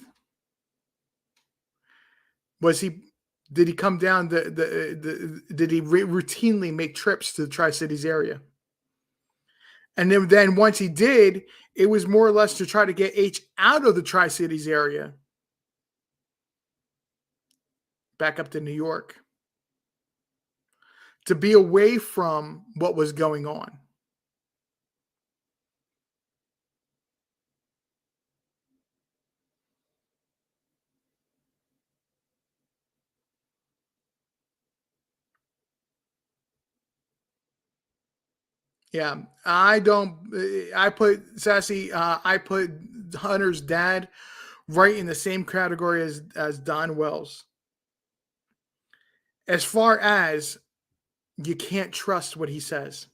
did he come down did he routinely make trips to the Tri-Cities area. And then once he did, it was more or less to try to get H out of the Tri-Cities area back up to New York, to be away from what was going on. Yeah, I put Hunter's dad right in the same category as Don Wells. As far as you can't trust what he says.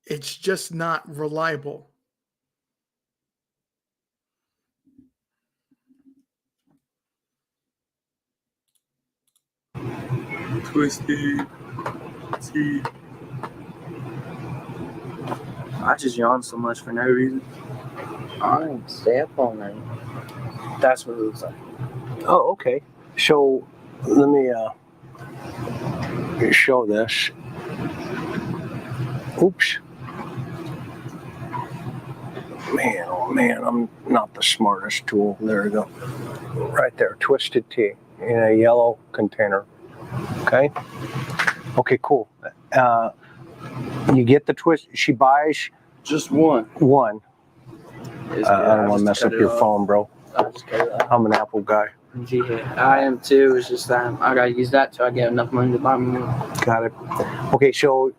It's just not reliable.
Twisted. See. I just yawned so much for no reason. I didn't stay up all night. That's what it looks like.
Oh, okay. So let me show this. Oops. Man, oh man, I'm not the smartest tool. There we go. Right there, Twisted Tea in a yellow container. Okay. Okay, cool. You get the twist. She buys
just one.
I don't want to mess up your phone, bro.
I just cut it out.
I'm an Apple guy.
Yeah, I am too. It's just that I gotta use that till I get enough money to buy me one.
Got it. Okay, so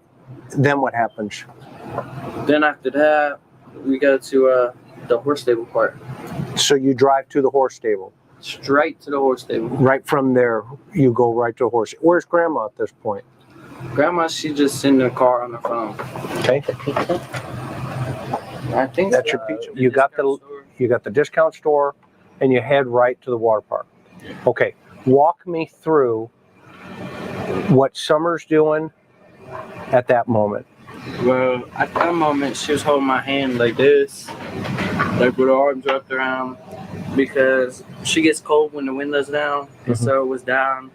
then what happens?
Then after that, we go to the horse stable part.
So you drive to the horse stable.
Straight to the horse stable.
Right from there, you go right to the horse. Where's Grandma at this point?
Grandma, she just in the car on her phone.
Okay.
I think
That's your pizza. You got the discount store, and you head right to the water park. Okay. Walk me through what Summer's doing at that moment.
Well, at that moment, she was holding my hand like this, like with her arms wrapped around, because she gets cold when the window's down, and so it was down,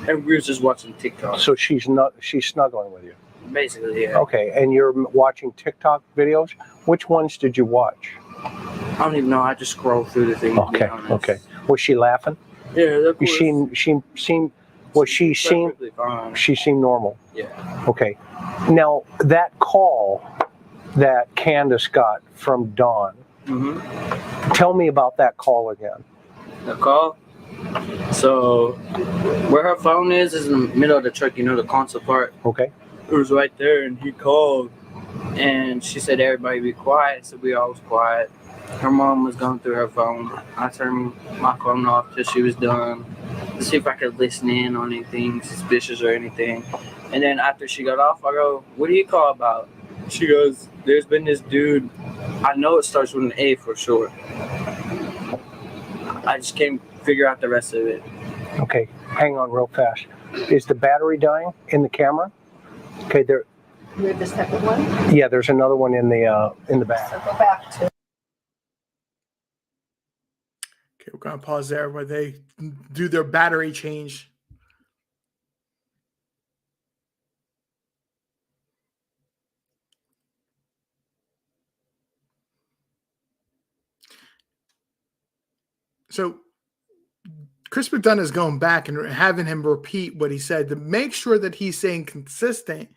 and we were just watching TikTok.
So she's snuggling with you.
Basically, yeah.
Okay, and you're watching TikTok videos. Which ones did you watch?
I don't even know. I just scrolled through the thing.
Okay, okay. Was she laughing?
Yeah, of course.
She seemed normal.
Yeah.
Okay. Now that call that Candace got from Dawn.
Mm-hmm.
Tell me about that call again.
The call. So where her phone is in the middle of the truck. You know, the console part.
Okay.
It was right there, and he called, and she said everybody be quiet. So we all was quiet. Her mom was going through her phone. I turned my phone off till she was done to see if I could listen in on anything suspicious or anything. And then after she got off, I go, "What do you call about?" She goes, "There's been this dude. I know it starts with an A for sure. I just can't figure out the rest of it."
Okay, hang on real fast. Is the battery dying in the camera? Okay, there.
You have this type of one?
Yeah, there's another one in the back.
So go back to.
Okay, we're going to pause there where they do their battery change. So Chris McDonough is going back and having him repeat what he said to make sure that he's staying consistent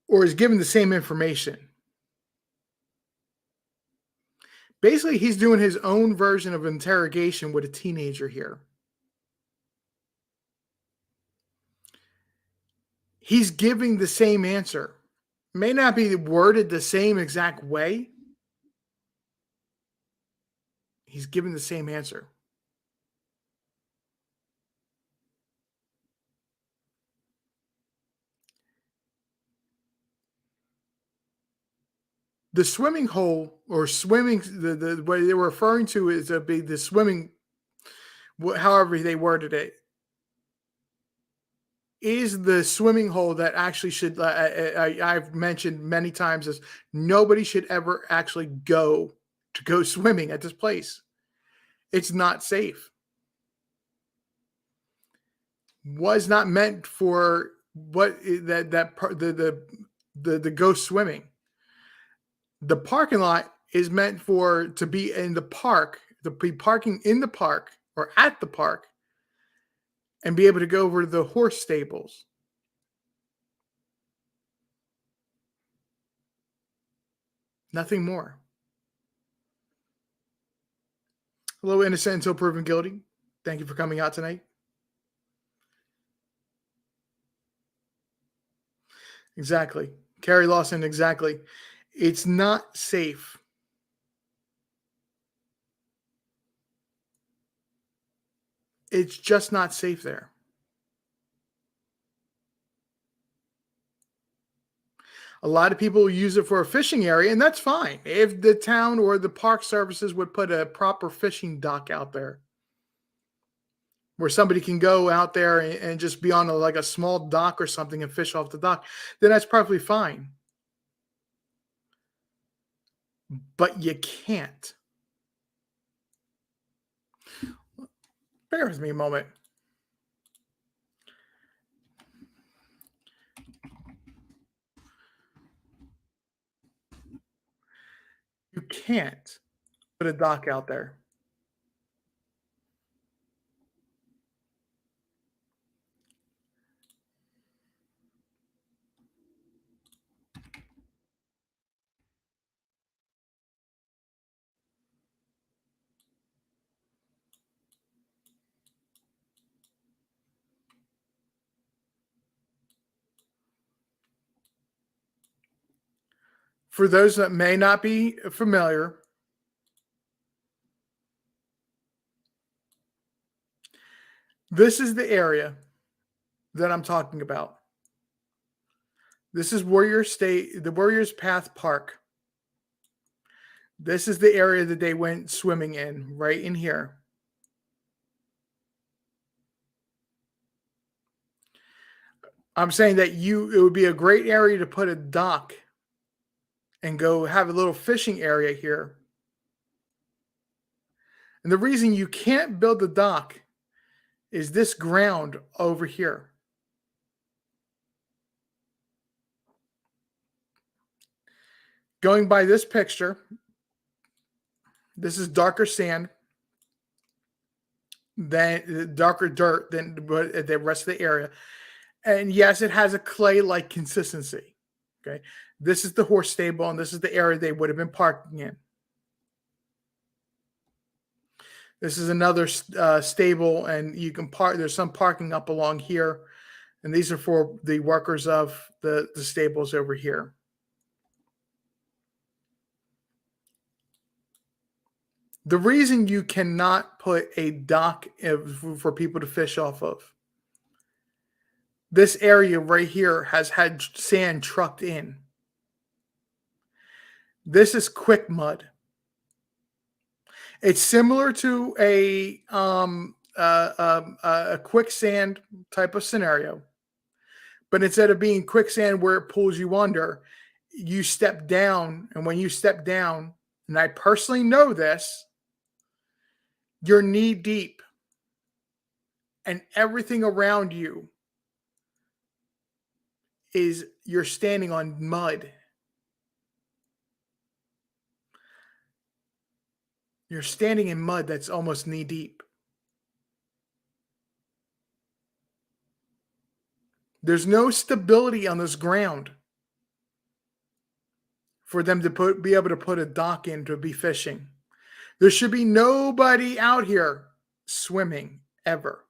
or is giving the same information. Basically, he's doing his own version of interrogation with a teenager here. He's giving the same answer. May not be worded the same exact way. He's giving the same answer. The swimming hole or swimming, the what they were referring to is the swimming, however they worded it, is the swimming hole that actually should, I've mentioned many times, is nobody should ever actually go swimming at this place. It's not safe. Was not meant for what that part the go swimming. The parking lot is meant for to be in the park, to be parking in the park or at the park and be able to go over to the horse stables. Nothing more. Hello, innocent until proven guilty. Thank you for coming out tonight. Exactly. Carrie Lawson, exactly. It's not safe. It's just not safe there. A lot of people use it for a fishing area, and that's fine. If the town or the park services would put a proper fishing dock out there where somebody can go out there and just be on like a small dock or something and fish off the dock, then that's perfectly fine. But you can't. Bear with me a moment. You can't put a dock out there. For those that may not be familiar, this is the area that I'm talking about. This is the Warriors Path Park. This is the area that they went swimming in, right in here. I'm saying that it would be a great area to put a dock and go have a little fishing area here. And the reason you can't build the dock is this ground over here. Going by this picture, this is darker sand than darker dirt than the rest of the area. And yes, it has a clay-like consistency. Okay. This is the horse stable, and this is the area they would have been parking in. This is another stable, and you can park. There's some parking up along here, and these are for the workers of the stables over here. The reason you cannot put a dock for people to fish off of, this area right here has had sand trucked in. This is quick mud. It's similar to a quicksand type of scenario, but instead of being quicksand where it pulls you under, you step down, and when you step down, and I personally know this, you're knee deep, and everything around you is you're standing on mud. You're standing in mud that's almost knee deep. There's no stability on this ground for them to be able to put a dock in to be fishing. There should be nobody out here swimming ever.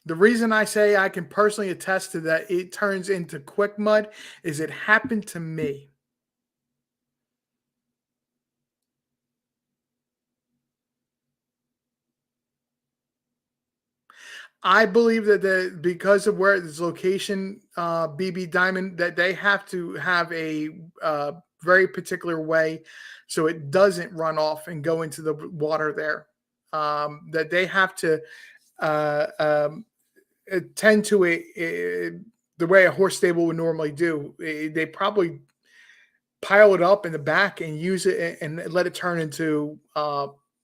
The reason I say I can personally attest to that it turns into quick mud is it happened to me. I believe that because of where this location, BB Diamond, that they have to have a very particular way so it doesn't run off and go into the water there. That they have to tend to the way a horse stable would normally do. They probably pile it up in the back and use it and let it turn into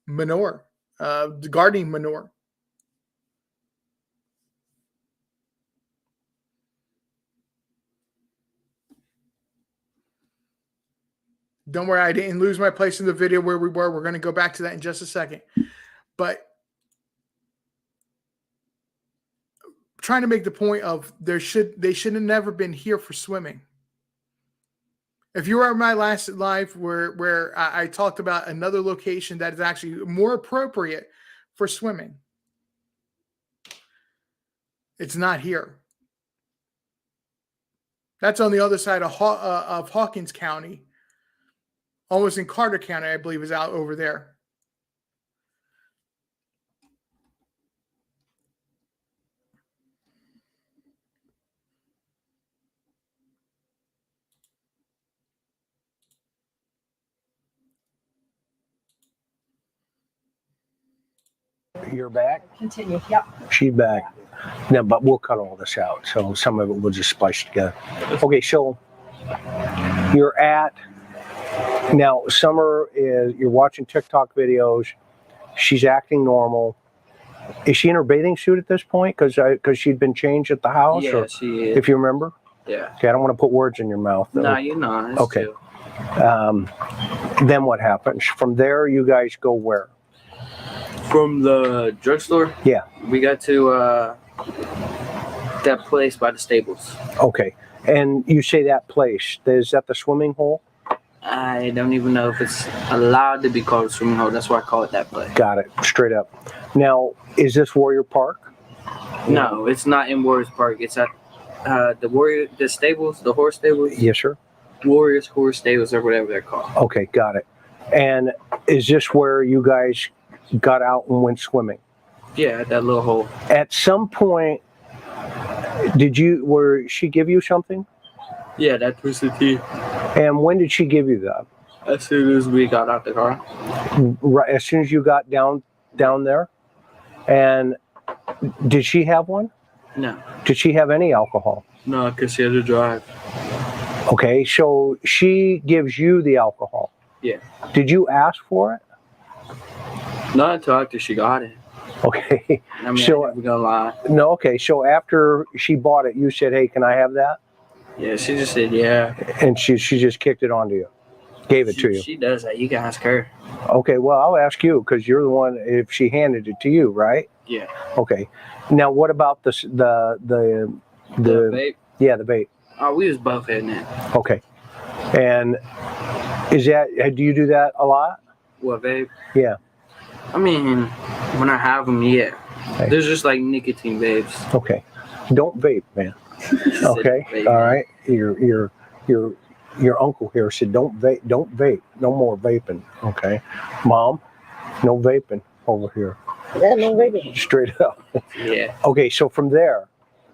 manure, gardening manure. Don't worry, I didn't lose my place in the video where we were. We're going to go back to that in just a second. But trying to make the point of they should have never been here for swimming. If you were at my last live where I talked about another location that is actually more appropriate for swimming, it's not here. That's on the other side of Hawkins County. Almost in Carter County, I believe, is out over there.
You're back?
Continue. Yep.
She's back. No, but we'll cut all this out. So some of it we'll just splice together. Okay, so you're at now. Summer you're watching TikTok videos. She's acting normal. Is she in her bathing suit at this point? Because she'd been changed at the house.
Yeah,
or,
she is.
if you remember.
Yeah.
Okay, I don't want to put words in your mouth. Though.
No, you're not. It's
okay.
Too.
Then what happens? From there, you guys go where?
From the drugstore?
Yeah.
We got to that place by the stables.
Okay. And you say that place, is that the swimming hole?
I don't even know if it's allowed to be called a swimming hole. That's why I call it that place.
Got it. Straight up. Now, is this Warrior Park?
No, it's not in Warriors Park. It's at the stables, the horse stables.
Yes, sir.
Warriors Horse Stables or whatever they're called.
Okay, got it. And is this where you guys got out and went swimming?
Yeah, that little hole.
At some point, where she give you something?
Yeah, that Twisted Tea.
And when did she give you that?
As soon as we got out the car.
Right, as soon as you got down there? And did she have one?
No.
Did she have any alcohol?
No, because she had to drive.
Okay, so she gives you the alcohol.
Yeah.
Did you ask for it?
Not until after she got it.
Okay.
I mean,
So,
I ain't gonna lie.
no, okay, so after she bought it, you said, hey, can I have that?
Yeah, she just said yeah.
And she just kicked it onto you, gave it to you.
She does that. You can ask her.
Okay, well, I'll ask you because you're the one, if she handed it to you, right?
Yeah.
Okay. Now, what about the
vape?
Yeah, the vape.
Oh, we was both hitting it.
Okay. And do you do that a lot?
What, vape?
Yeah.
I mean, when I have them, yeah.
Okay.
There's just like nicotine vapes.
Okay. Don't vape, man. Okay.
Vape.
All right. Your uncle here said don't vape. Don't vape. No more vaping. Okay. Mom, no vaping over here.
Yeah, no vaping.
Straight up.
Yeah.
Okay. So from there,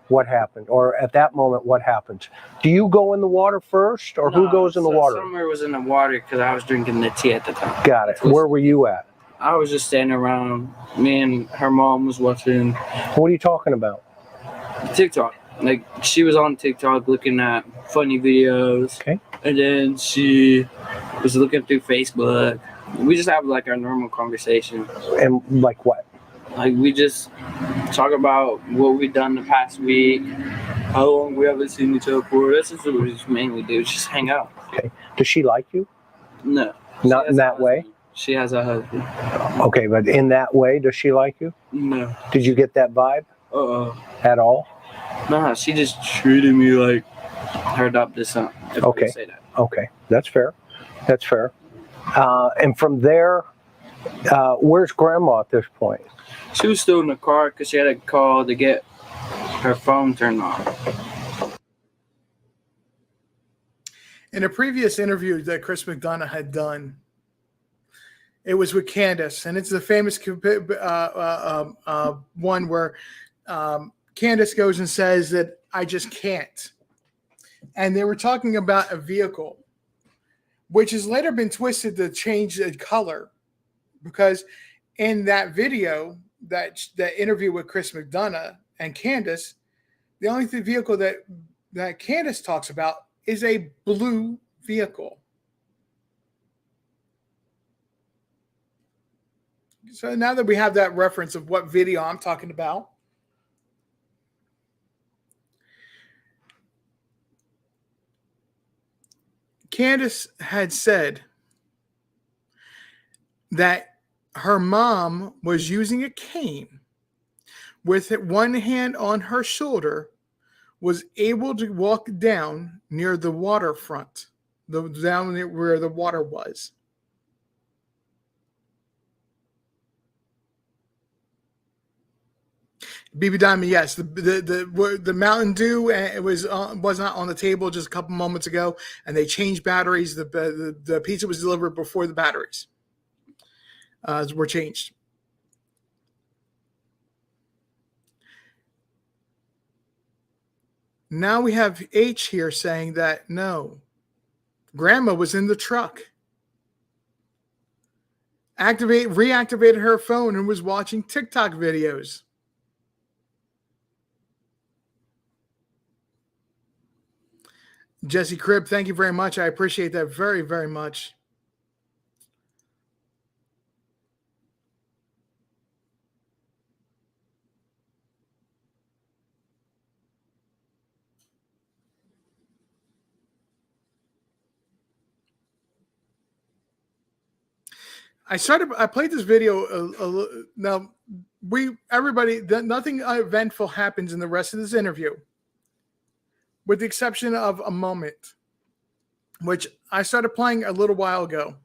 what happened? Or at that moment, what happens? Do you go in the water first, or who goes in the water?
Summer was in the water because I was drinking the tea at the time.
Got it. Where were you at?
I was just standing around. Me and her mom was watching
What are you talking about?
TikTok. Like, she was on TikTok looking at funny videos.
Okay.
And then she was looking through Facebook. We just have like our normal conversation.
And like what?
Like, we just talk about what we've done the past week, how long we haven't seen each other for. That's just what we just mainly do, just hang out.
Okay. Does she like you?
No.
Not in that way?
She has a husband.
Okay, but in that way, does she like you?
No.
Did you get that vibe at all?
Nah, she just treated me like her adopted son. If
Okay.
I can say that.
Okay, that's fair. That's fair. And from there, where's Grandma at this point?
She was still in the car because she had a call to get her phone turned on.
In a previous interview that Chris McDonough had done, it was with Candace, and it's the famous one where Candace goes and says that I just can't. And they were talking about a vehicle, which has later been twisted to change the color, because in that video, that interview with Chris McDonough and Candace, the only vehicle that Candace talks about is a blue vehicle. So now that we have that reference of what video I'm talking about, Candace had said that her mom was using a cane with one hand on her shoulder, was able to walk down near the waterfront, down where the water was. BB Diamond, yes, the Mountain Dew was not on the table just a couple moments ago, and they changed batteries. The pizza was delivered before the batteries were changed. Now we have H here saying that no, Grandma was in the truck. Reactivated her phone and was watching TikTok videos. Jesse Cribb, thank you very much. I appreciate that very, very much. I played this video. Now, nothing eventful happens in the rest of this interview, with the exception of a moment. which I started playing a little while ago.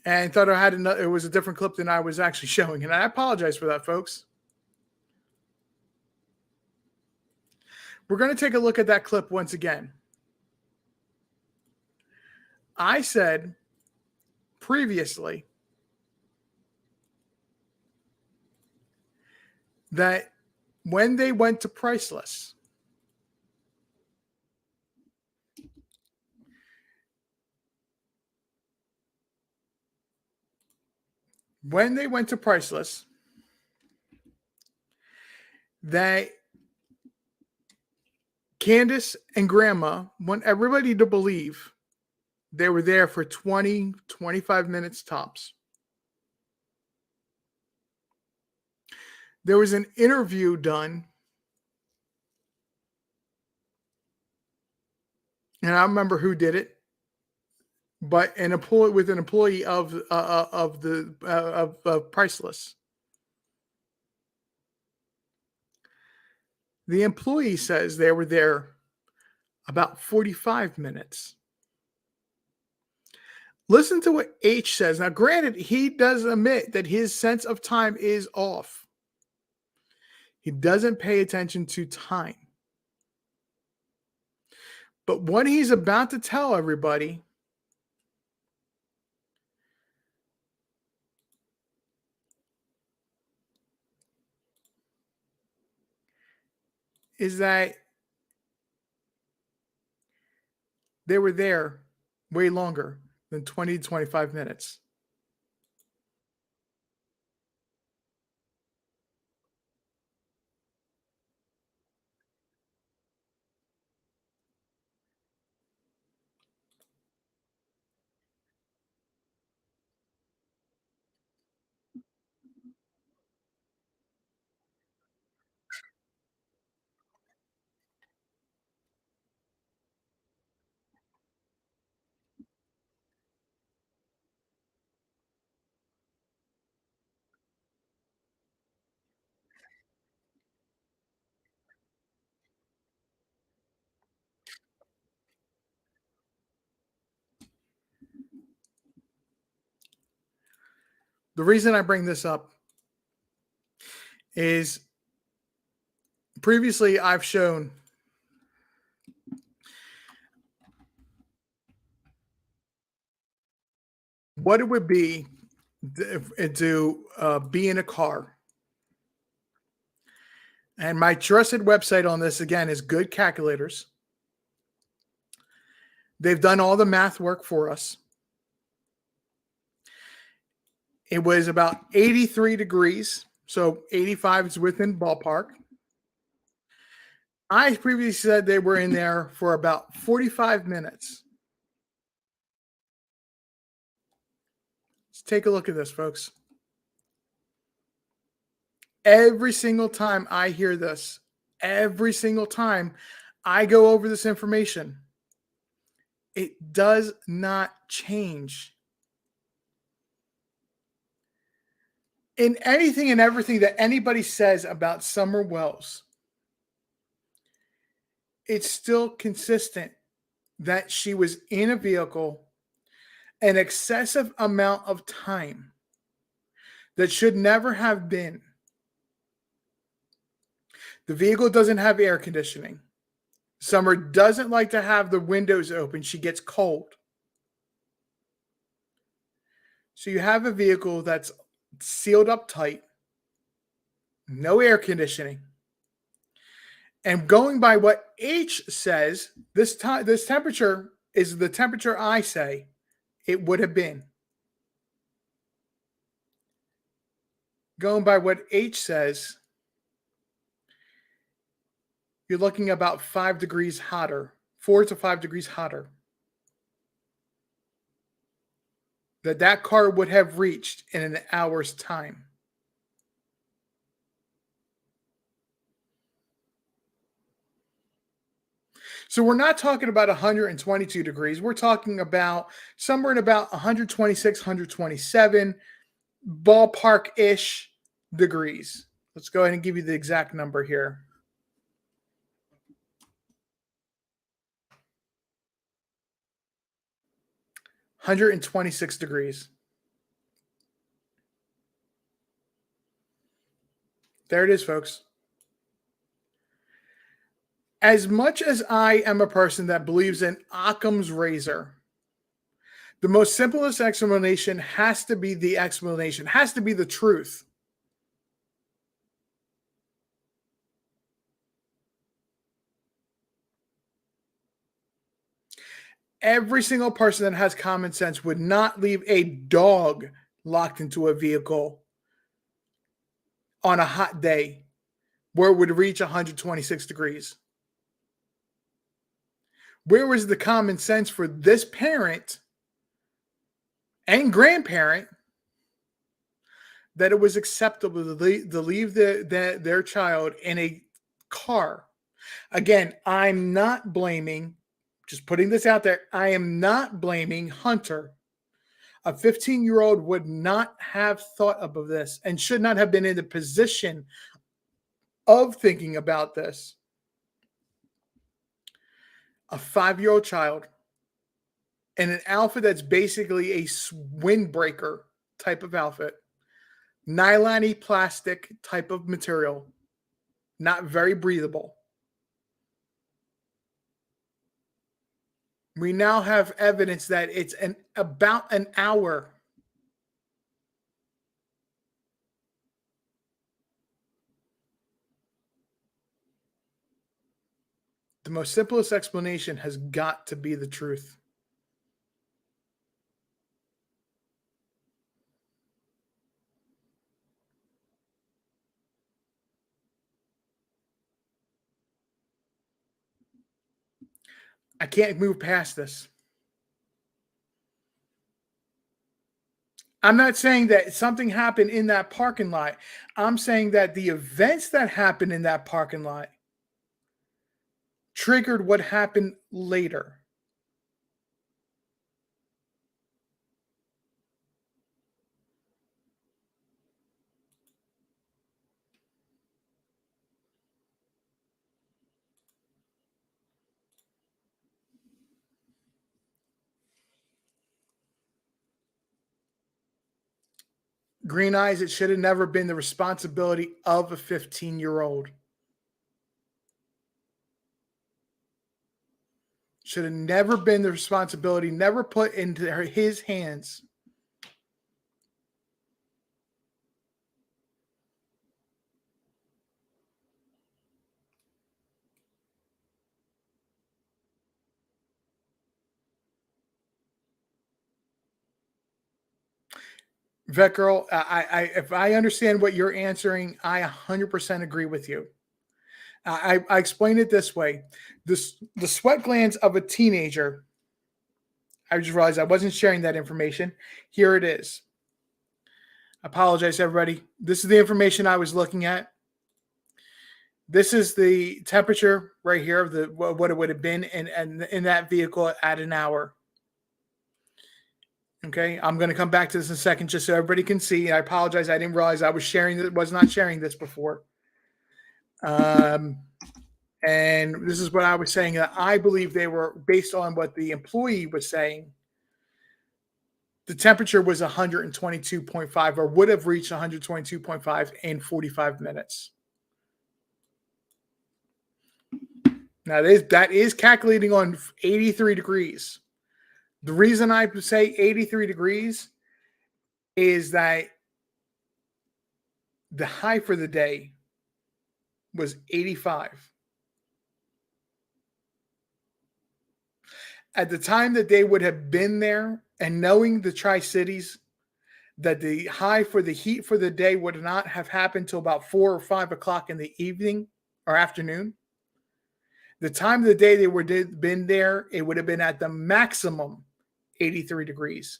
And thought I had it was a different clip than I was actually showing. And I apologize for that, folks. We're going to take a look at that clip once again. I said previously that when they went to priceless, that Candace and Grandma want everybody to believe they were there for 20, 25 minutes tops. There was an interview done, and I don't remember who did it, but an employee of Priceless. The employee says they were there about 45 minutes. Listen to what H says. Now, granted, he does admit that his sense of time is off. He doesn't pay attention to time. But what he's about to tell everybody is that they were there way longer than 20 to 25 minutes. The reason I bring this up is previously I've shown what it would be to be in a car. And my trusted website on this, again, is Good Calculators. They've done all the math work for us. It was about 83 degrees. So 85 is within ballpark. I previously said they were in there for about 45 minutes. Let's take a look at this, folks. Every single time I hear this, every single time I go over this information, it does not change. In anything and everything that anybody says about Summer Wells, it's still consistent that she was in a vehicle an excessive amount of time that should never have been. The vehicle doesn't have air conditioning. Summer doesn't like to have the windows open. She gets cold. So you have a vehicle that's sealed up tight, no air conditioning. And going by what H says, this temperature is the temperature I say it would have been. Going by what H says, you're looking about 5 degrees hotter, 4 to 5 degrees hotter. That car would have reached in an hour's time. So we're not talking about 122 degrees. We're talking about somewhere in about 126, 127 ballpark-ish degrees. Let's go ahead and give you the exact number here. 126 degrees. There it is, folks. As much as I am a person that believes in Occam's razor, the most simplest explanation has to be the explanation, has to be the truth. Every single person that has common sense would not leave a dog locked into a vehicle on a hot day where it would reach 126 degrees. Where was the common sense for this parent and grandparent that it was acceptable to leave their child in a car? Again, I'm not blaming, just putting this out there, I am not blaming Hunter. A 15-year-old would not have thought of this and should not have been in the position of thinking about this. A 5-year-old child in an outfit that's basically a windbreaker type of outfit, nylon-y plastic type of material, not very breathable. We now have evidence that it's about an hour. The most simplest explanation has got to be the truth. I can't move past this. I'm not saying that something happened in that parking lot. I'm saying that the events that happened in that parking lot triggered what happened later. Green eyes, it should have never been the responsibility of a 15-year-old. Should have never been the responsibility, never put into his hands. Vet girl, if I understand what you're answering, I 100% agree with you. I explain it this way: the sweat glands of a teenager. I just realized I wasn't sharing that information. Here it is. I apologize, everybody. This is the information I was looking at. This is the temperature right here of what it would have been in that vehicle at an hour. Okay, I'm going to come back to this in a second just so everybody can see. I apologize. I didn't realize I was not sharing this before. And this is what I was saying, that I believe they were, based on what the employee was saying, the temperature was 122.5 or would have reached 122.5 in 45 minutes. Now, that is calculating on 83 degrees. The reason I say 83 degrees is that the high for the day was 85. At the time that they would have been there, and knowing the Tri-Cities, that the high for the heat for the day would not have happened till about 4 or 5 o'clock in the evening or afternoon. The time of the day they would have been there, it would have been at the maximum 83 degrees.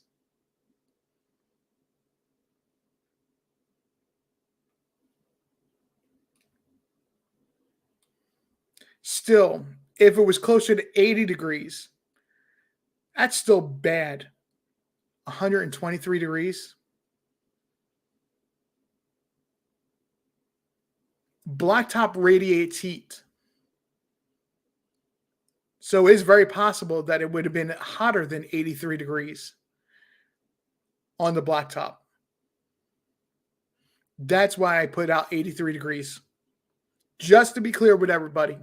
Still, if it was closer to 80 degrees, that's still bad. 123 degrees. Blacktop radiates heat. So it's very possible that it would have been hotter than 83 degrees. on the blacktop. That's why I put out 83 degrees. Just to be clear with everybody.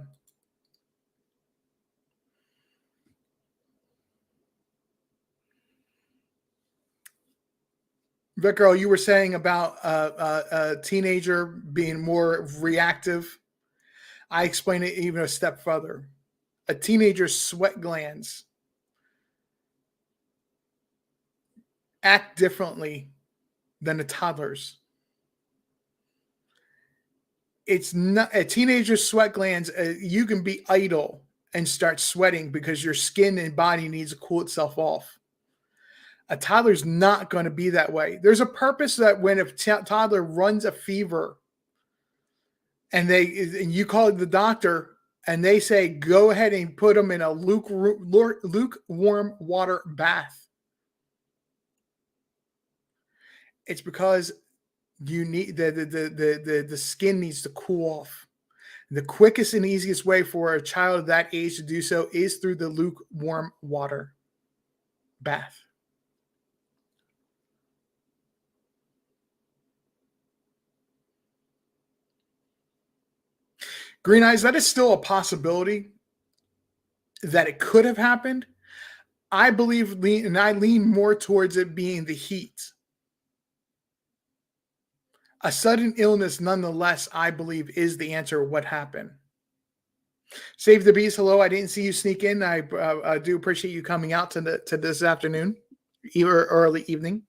Vic, you were saying about a teenager being more reactive. I explain it even a step further. A teenager's sweat glands act differently than a toddler's. It's not a teenager's sweat glands. You can be idle and start sweating because your skin and body needs to cool itself off. A toddler's not going to be that way. There's a purpose that when a toddler runs a fever and you call the doctor and they say, go ahead and put them in a lukewarm water bath. It's because you need the skin needs to cool off. The quickest and easiest way for a child of that age to do so is through the lukewarm water bath. Green Eyes, that is still a possibility that it could have happened. I believe, and I lean more towards it being the heat. A sudden illness, nonetheless, I believe, is the answer of what happened. Save the Beast, hello. I didn't see you sneak in. I do appreciate you coming out to this afternoon or early evening.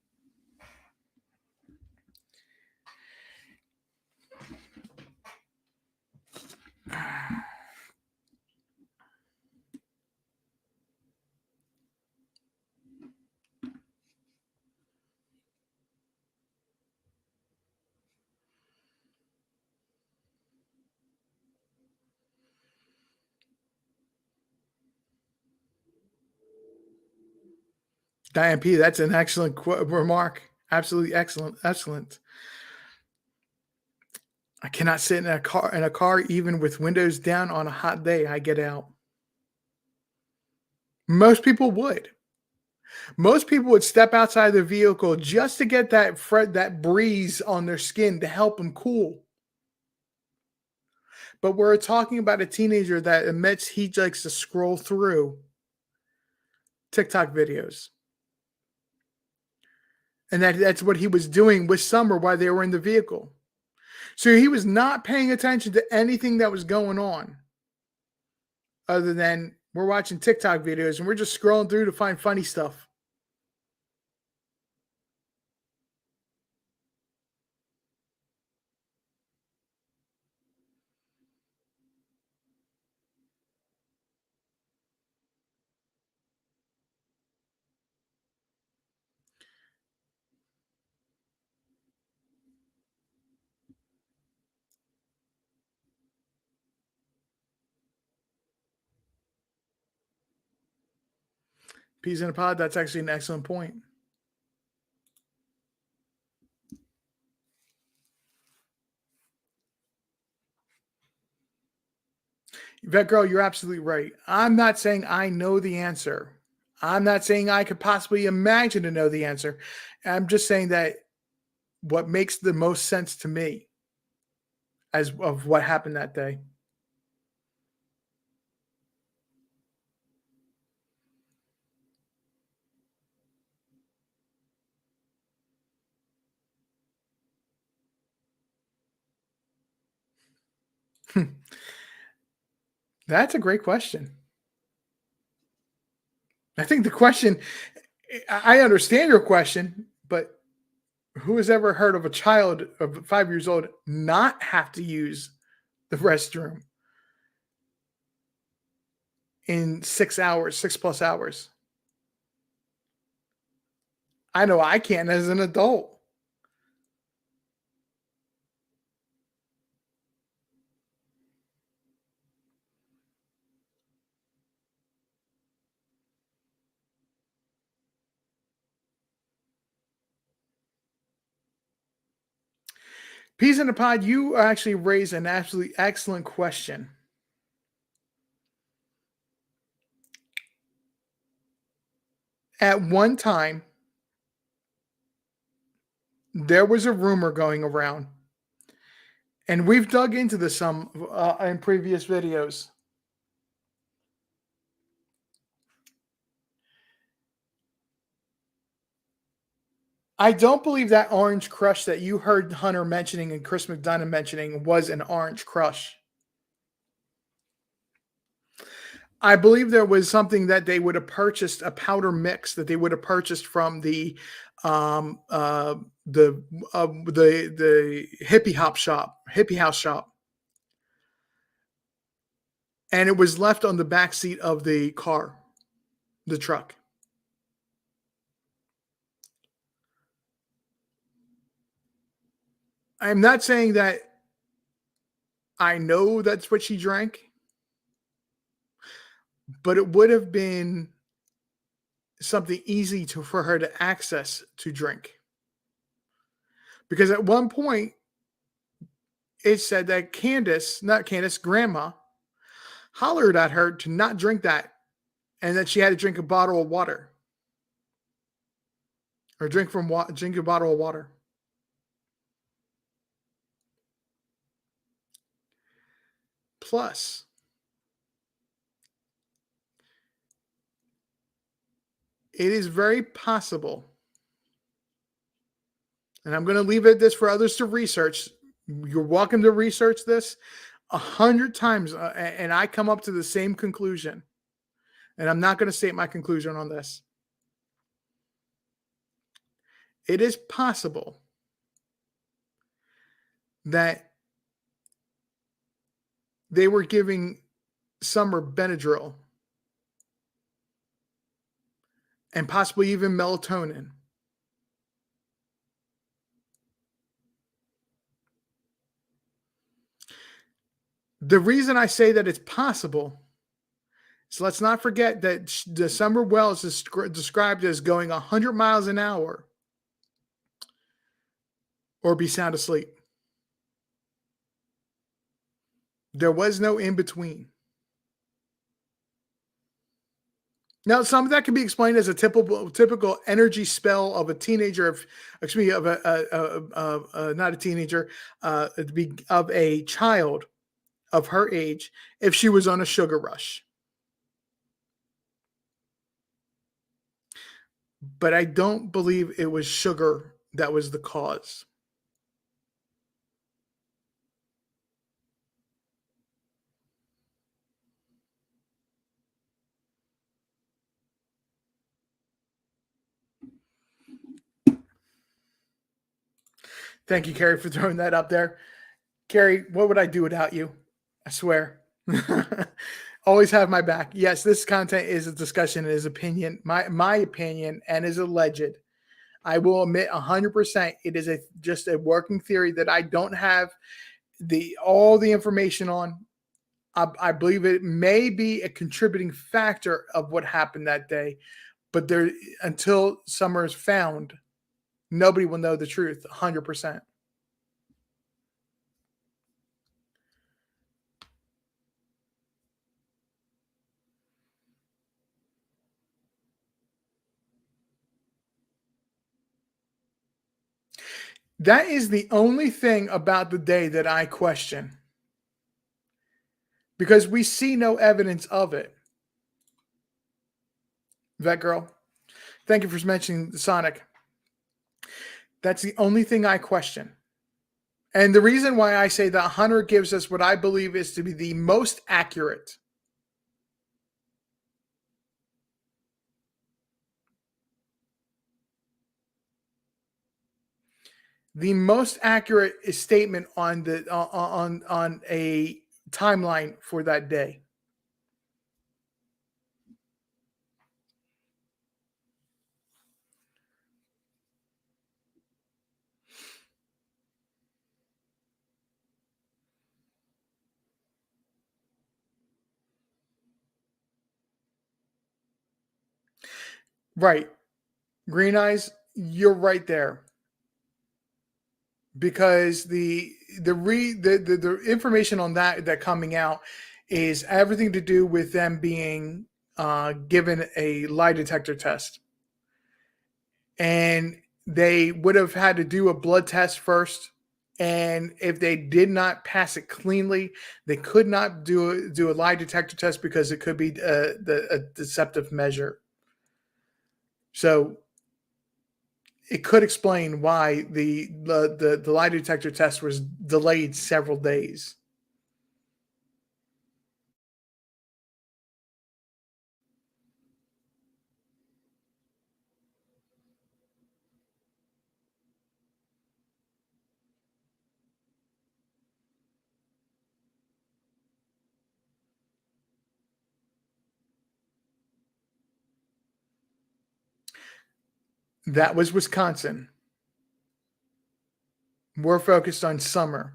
Diane P., that's an excellent remark. Absolutely excellent. Excellent. I cannot sit in a car even with windows down on a hot day. I get out. Most people would. Most people would step outside the vehicle just to get that breeze on their skin to help them cool. But we're talking about a teenager that admits he likes to scroll through TikTok videos. And that's what he was doing with Summer while they were in the vehicle. So he was not paying attention to anything that was going on other than we're watching TikTok videos and we're just scrolling through to find funny stuff. Peas in a pod, that's actually an excellent point. Vet Girl, you're absolutely right. I'm not saying I know the answer. I'm not saying I could possibly imagine to know the answer. I'm just saying that what makes the most sense to me as of what happened that day. That's a great question. I think the question, I understand your question, but who has ever heard of a child of 5 years old not have to use the restroom in 6 hours, 6+ hours? I know I can as an adult. Peas in the Pod, you actually raised an absolutely excellent question. At one time, there was a rumor going around, and we've dug into this some in previous videos. I don't believe that Orange Crush that you heard Hunter mentioning and Chris McDonough mentioning was an Orange Crush. I believe there was something that they would have purchased, a powder mix that they would have purchased from the hippie house shop, and it was left on the back seat of the car, the truck. I'm not saying that I know that's what she drank, but it would have been something easy for her to access to drink. Because at one point, it said that grandma, hollered at her to not drink that, and that she had to drink a bottle of water. Or drink a bottle of water. Plus, it is very possible, and I'm going to leave it at this for others to research. You're welcome to research this 100 times, and I come up to the same conclusion. And I'm not going to state my conclusion on this. It is possible that they were giving Summer Benadryl and possibly even melatonin. The reason I say that it's possible, so let's not forget that the Summer Wells is described as going 100 miles an hour or be sound asleep. There was no in between. Now, some of that can be explained as a typical energy spell of a teenager, not a teenager, of a child of her age, if she was on a sugar rush. But I don't believe it was sugar that was the cause. Thank you, Carrie, for throwing that up there. Carrie, what would I do without you? I swear. Always have my back. Yes, this content is a discussion and is opinion, my opinion, and is alleged. I will admit 100% it is just a working theory that I don't have all the information on. I believe it may be a contributing factor of what happened that day, but until Summer is found, nobody will know the truth 100%. That is the only thing about the day that I question, because we see no evidence of it. Vet Girl, thank you for mentioning Sonic. That's the only thing I question. And the reason why I say that Hunter gives us what I believe is to be the most accurate statement on on a timeline for that day. Right. Green Eyes, you're right there. Because the information on that coming out is everything to do with them being given a lie detector test, and they would have had to do a blood test first. And if they did not pass it cleanly, they could not do a lie detector test because it could be a deceptive measure. So it could explain why the lie detector test was delayed several days. That was Wisconsin. We're focused on summer.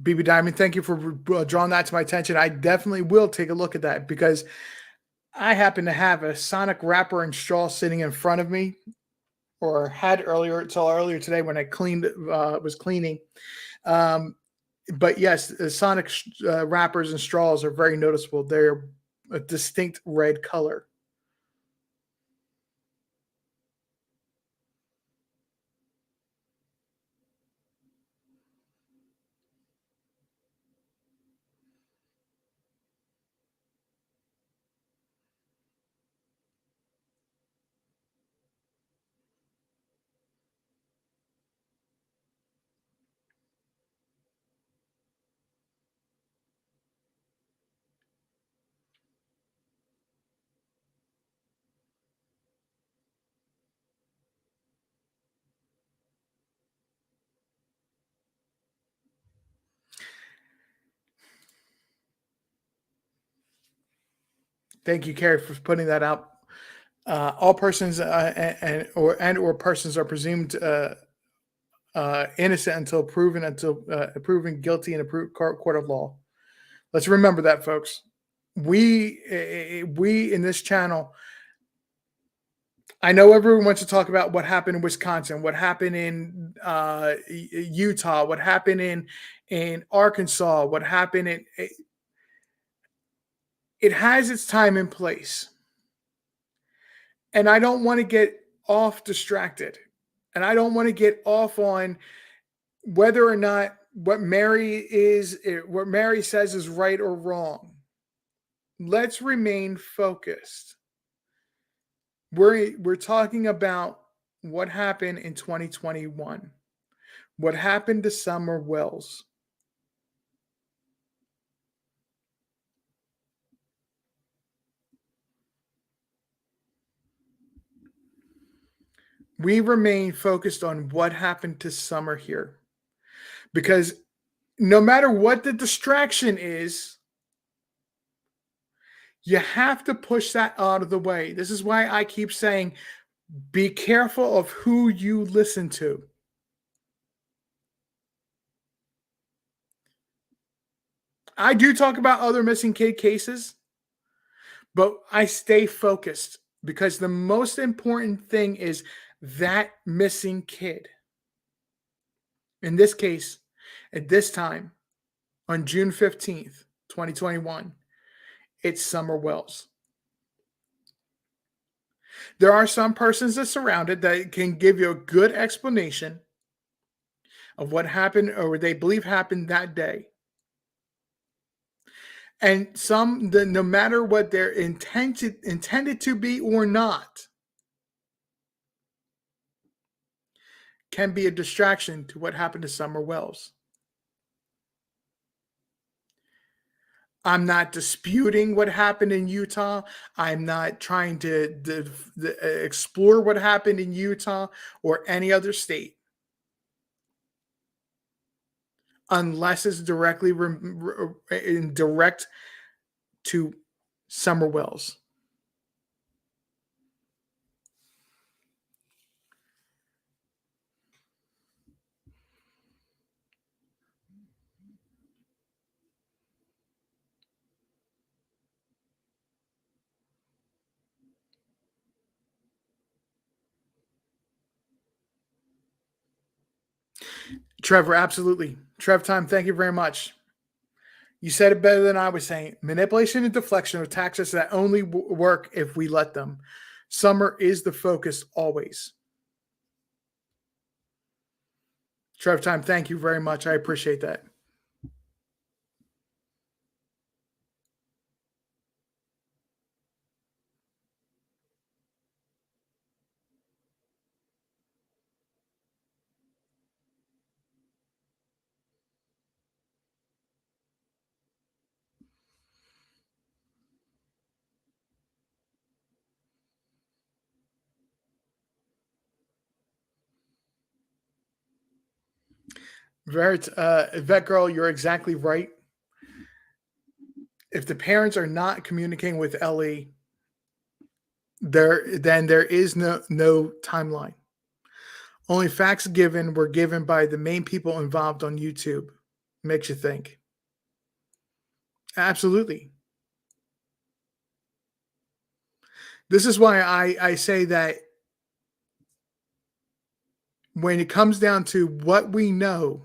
BB Diamond, thank you for drawing that to my attention. I definitely will take a look at that because I happen to have a Sonic wrapper and straw sitting in front of me, or had earlier today when I was cleaning. But yes, Sonic wrappers and straws are very noticeable. They're a distinct red color. Thank you, Carrie, for putting that out. All persons or persons are presumed innocent until proven guilty in a court of law. Let's remember that, folks. We in this channel, I know everyone wants to talk about what happened in Wisconsin, what happened in Utah, what happened in Arkansas, what happened in. It has its time and place. And I don't want to get off distracted. And I don't want to get off on whether or not what Mary says is right or wrong. Let's remain focused. We're talking about what happened in 2021. What happened to Summer Wells? We remain focused on what happened to Summer here. Because no matter what the distraction is, you have to push that out of the way. This is why I keep saying, be careful of who you listen to. I do talk about other missing kid cases, but I stay focused because the most important thing is that missing kid. In this case, at this time, on June 15th, 2021, it's Summer Wells. There are some persons that surround it that can give you a good explanation of what happened or they believe happened that day. And some, no matter what they're intended to be or not, can be a distraction to what happened to Summer Wells. I'm not disputing what happened in Utah. I'm not trying to explore what happened in Utah or any other state, unless it's directly in direct to Summer Wells. Trevor, absolutely. Trev time, thank you very much. You said it better than I was saying. Manipulation and deflection are tactics that only work if we let them. Summer is the focus always. Trev time, thank you very much. I appreciate that. Vet girl, you're exactly right. If the parents are not communicating with Ellie, then there is no timeline. Only facts given were given by the main people involved on YouTube. Makes you think. Absolutely. This is why I say that when it comes down to what we know,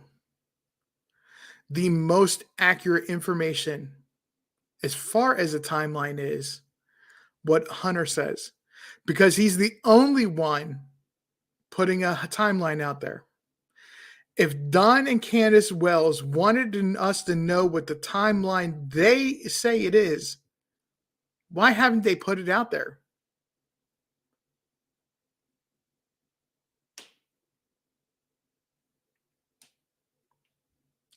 the most accurate information as far as a timeline is what Hunter says, because he's the only one putting a timeline out there. If Don and Candace Wells wanted us to know what the timeline they say it is, why haven't they put it out there?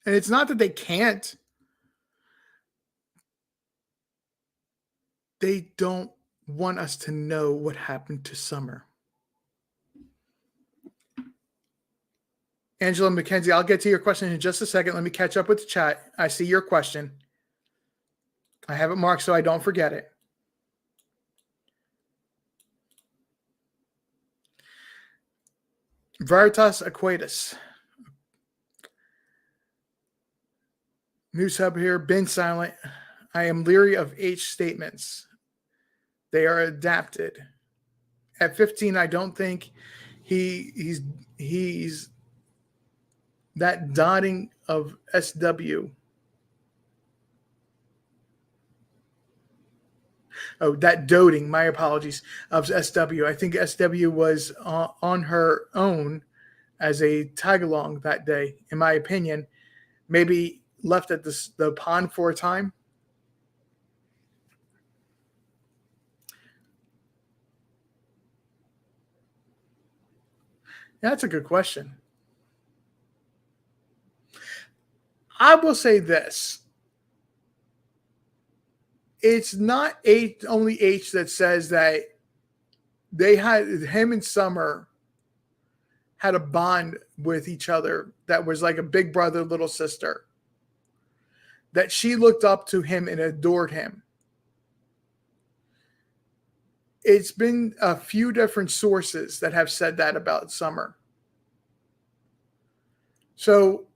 And it's not that they can't. They don't want us to know what happened to Summer. Angela McKenzie, I'll get to your question in just a second. Let me catch up with the chat. I see your question. I have it marked so I don't forget it. Veritas Aquatus. News Hub here. Been silent. I am leery of H statements. They are adapted. At 15, I don't think he's that dotting of SW. Oh, that doting, my apologies, of SW. I think SW was on her own as a tag-along that day, in my opinion. Maybe left at the pond for a time. That's a good question. I will say this. It's not only H that says that they had him and Summer had a bond with each other that was like a big brother, little sister. That she looked up to him and adored him. It's been a few different sources that have said that about Summer. So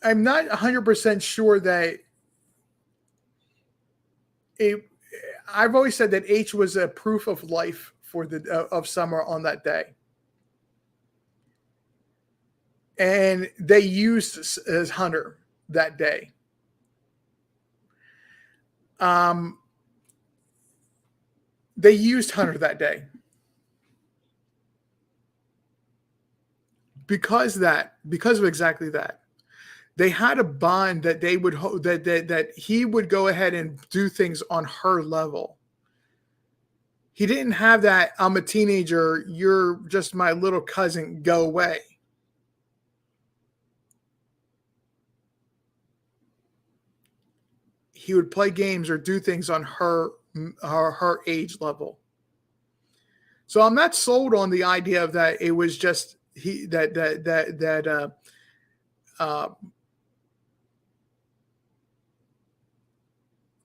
I'm not 100% sure that I've always said that H was a proof of life for of Summer on that day. And they used as Hunter that day. They used Hunter that day. Because of exactly that. They had a bond that they would that he would go ahead and do things on her level. He didn't have that, I'm a teenager, you're just my little cousin, go away. He would play games or do things on her age level. So I'm not sold on the idea of that it was just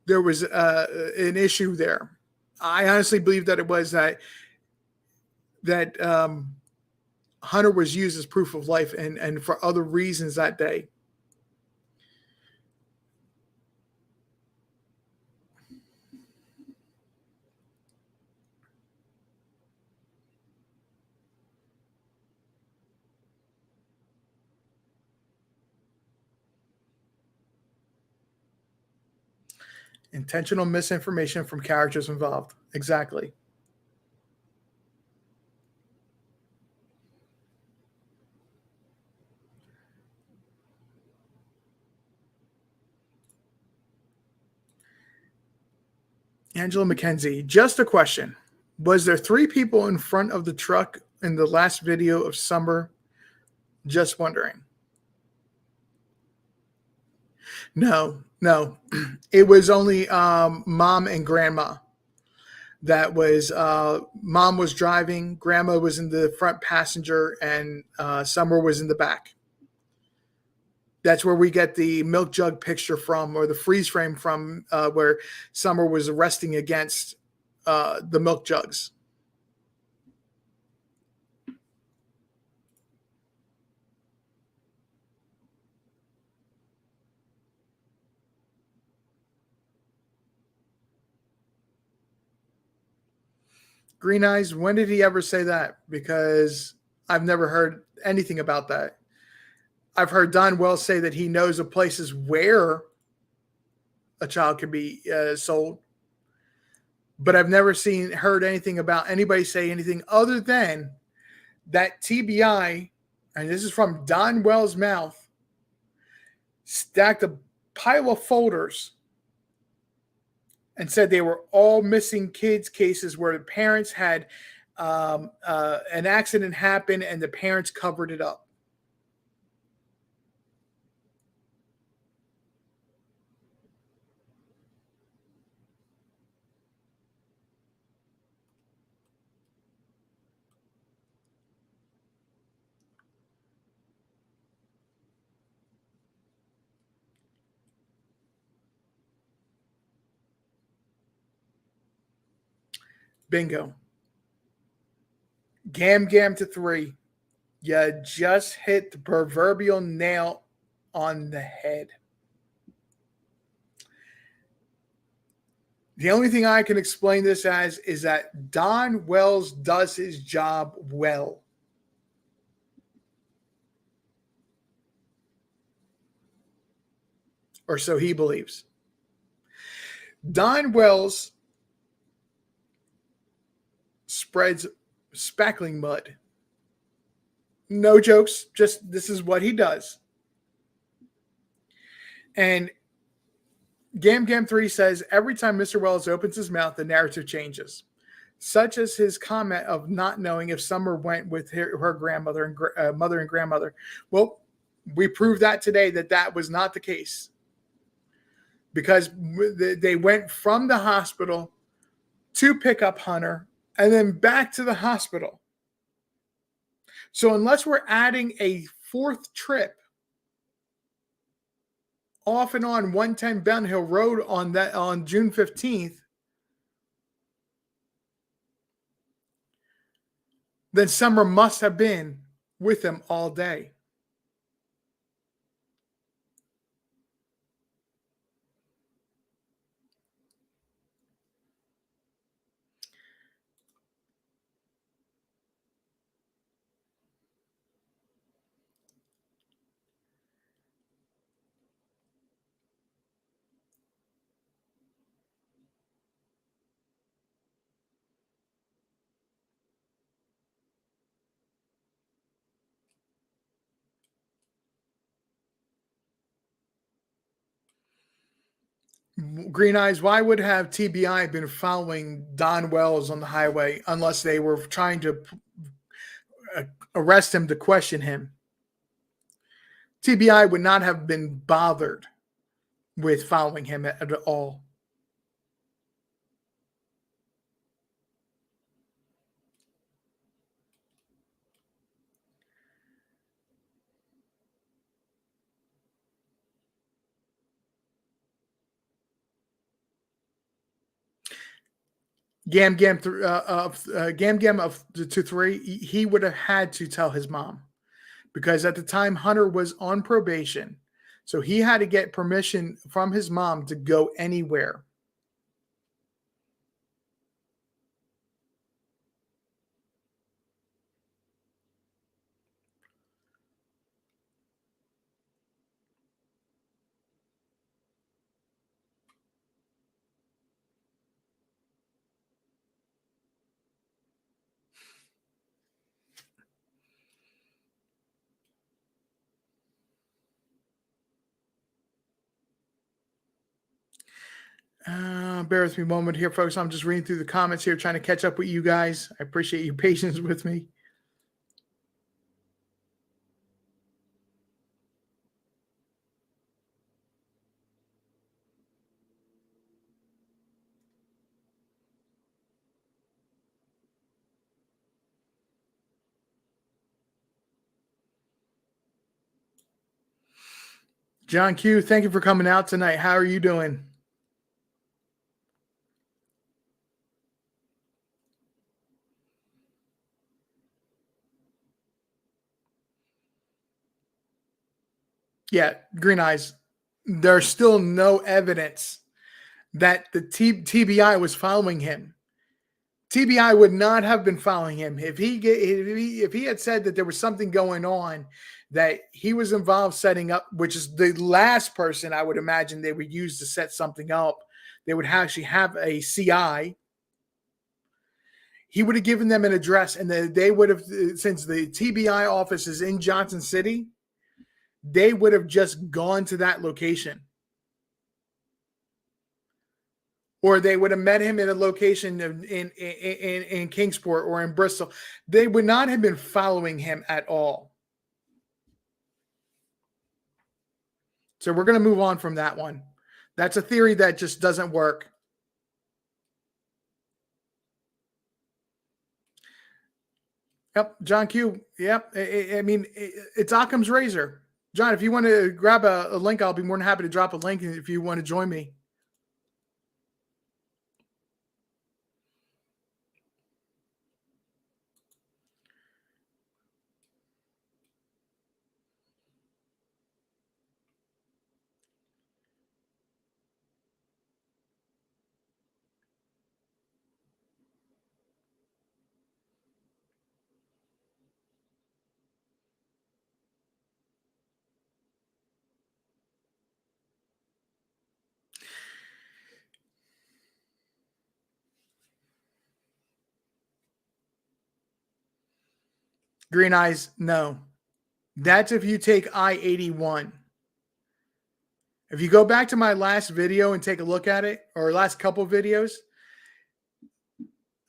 there was an issue there. I honestly believe that it was that Hunter was used as proof of life and for other reasons that day. Intentional misinformation from characters involved. Exactly. Angela McKenzie, just a question. Was there 3 people in front of the truck in the last video of Summer? Just wondering. No. It was only mom and grandma. That was mom was driving, grandma was in the front passenger, and Summer was in the back. That's where we get the milk jug picture from, or the freeze frame from, where Summer was resting against the milk jugs. Green Eyes, when did he ever say that? Because I've never heard anything about that. I've heard Don Wells say that he knows of places where a child can be sold, but I've never heard anything about anybody say anything other than that TBI, and this is from Don Wells' mouth, stacked a pile of folders and said they were all missing kids cases where the parents had an accident happen and the parents covered it up. Bingo. Gam to 3. You just hit the proverbial nail on the head. The only thing I can explain this as is that Don Wells does his job well. Or so he believes. Don Wells spreads spackling mud. No jokes, just this is what he does. And Gam 3 says, every time Mr. Wells opens his mouth, the narrative changes, such as his comment of not knowing if Summer went with her grandmother and mother and grandmother. Well, we proved that today that was not the case, because they went from the hospital to pick up Hunter and then back to the hospital. So unless we're adding a 4th trip off and on 110 Bell Hill Road on June 15th, then Summer must have been with him all day. Green Eyes, why would have TBI been following Don Wells on the highway unless they were trying to arrest him to question him? TBI would not have been bothered with following him at all. Gam of to 3, he would have had to tell his mom, because at the time Hunter was on probation, so he had to get permission from his mom to go anywhere. Bear with me a moment here, folks. I'm just reading through the comments here, trying to catch up with you guys. I appreciate your patience with me. John Q, thank you for coming out tonight. How are you doing? Yeah, Green Eyes. There's still no evidence that the TBI was following him. TBI would not have been following him if he had said that there was something going on, that he was involved setting up, which is the last person I would imagine they would use to set something up. They would actually have a CI. He would have given them an address, and they would have, since the TBI office is in Johnson City, they would have just gone to that location. Or they would have met him in a location in Kingsport or in Bristol. They would not have been following him at all. So we're going to move on from that one. That's a theory that just doesn't work. Yep, John Q. Yep. I mean, it's Occam's razor. John, if you want to grab a link, I'll be more than happy to drop a link if you want to join me. Green Eyes, no. That's if you take I-81. If you go back to my last video and take a look at it, or last couple of videos,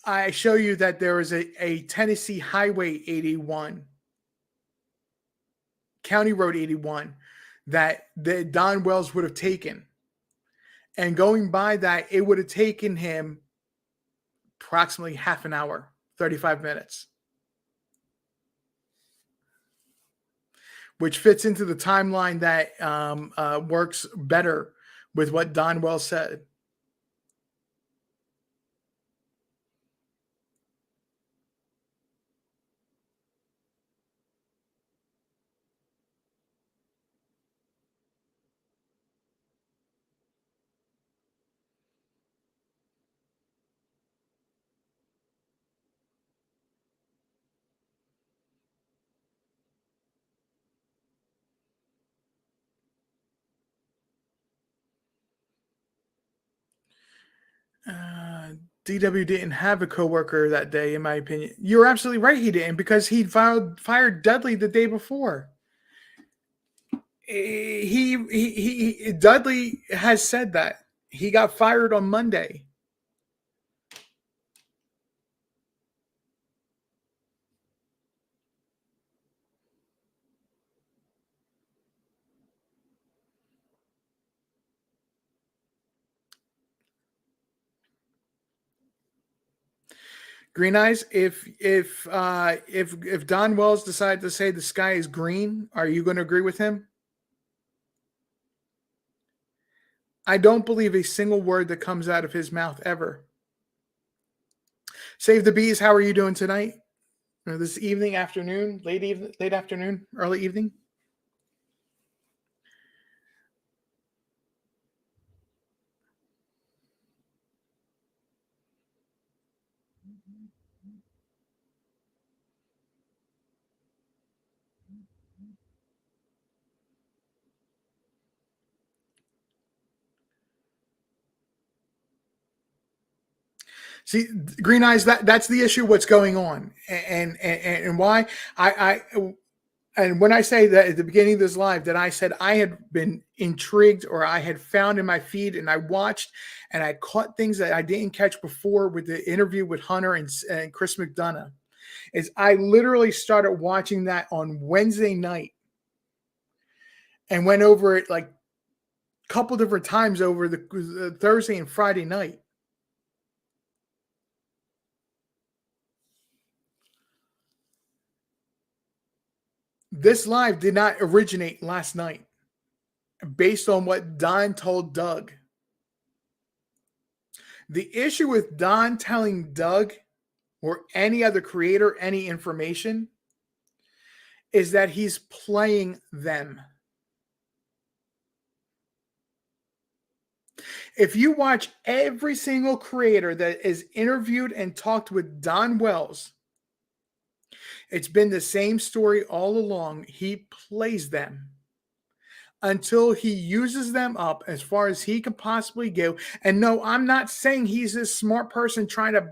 I show you that there is a Tennessee Highway 81, County Road 81, that Don Wells would have taken. And going by that, it would have taken him approximately half an hour, 35 minutes. Which fits into the timeline that works better with what Don Wells said. DW didn't have a coworker that day, in my opinion. You're absolutely right, he didn't, because he fired Dudley the day before. Dudley has said that he got fired on Monday. Green Eyes, if Don Wells decided to say the sky is green, are you going to agree with him? I don't believe a single word that comes out of his mouth ever. Save the Bees, how are you doing tonight? This evening, afternoon, late afternoon, early evening? See, Green Eyes, that's the issue. What's going on, and why And when I say that at the beginning of this live, that I said I had been intrigued, or I had found in my feed, and I watched and I caught things that I didn't catch before with the interview with Hunter and Chris McDonough, is I literally started watching that on Wednesday night and went over it like a couple different times over the Thursday and Friday night. This live did not originate last night based on what Don told Doug. The issue with Don telling Doug or any other creator any information is that he's playing them. If you watch every single creator that is interviewed and talked with Don Wells, it's been the same story all along. He plays them until he uses them up as far as he can possibly go. And no, I'm not saying he's this smart person trying to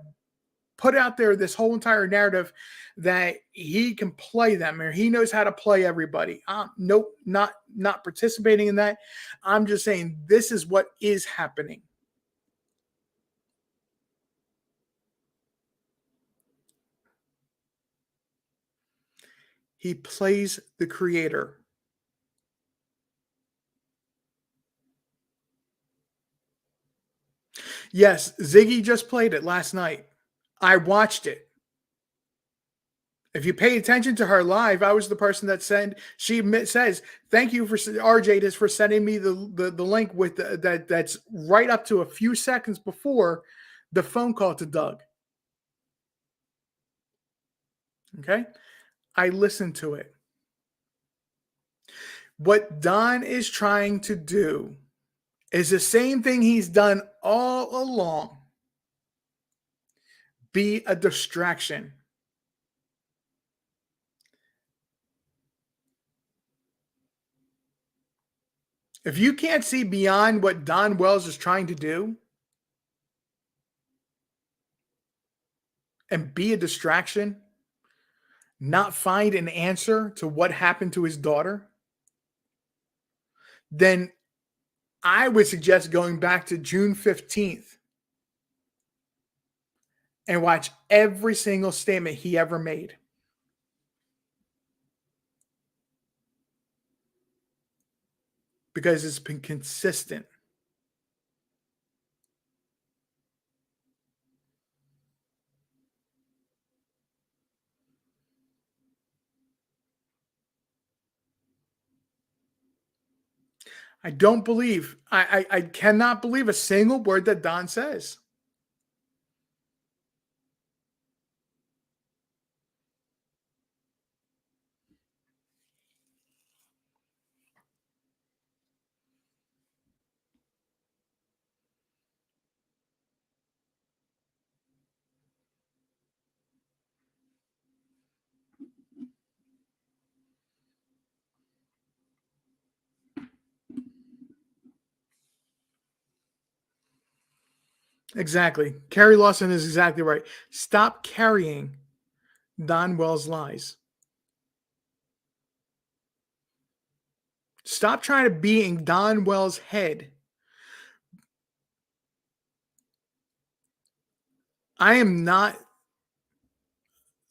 put out there this whole entire narrative that he can play them or he knows how to play everybody. Nope, not participating in that. I'm just saying this is what is happening. He plays the creator. Yes, Ziggy just played it last night. I watched it. If you pay attention to her live, I was the person that said, she says, thank you for RJ for sending me the link with that's right up to a few seconds before the phone call to Doug. Okay. I listened to it. What Don is trying to do is the same thing he's done all along. Be a distraction. If you can't see beyond what Don Wells is trying to do and be a distraction, not find an answer to what happened to his daughter, then I would suggest going back to June 15th and watch every single statement he ever made. Because it's been consistent. I don't believe, I cannot believe a single word that Don says. Exactly. Carrie Lawson is exactly right. Stop carrying Don Wells' lies. Stop trying to be in Don Wells' head. I am not.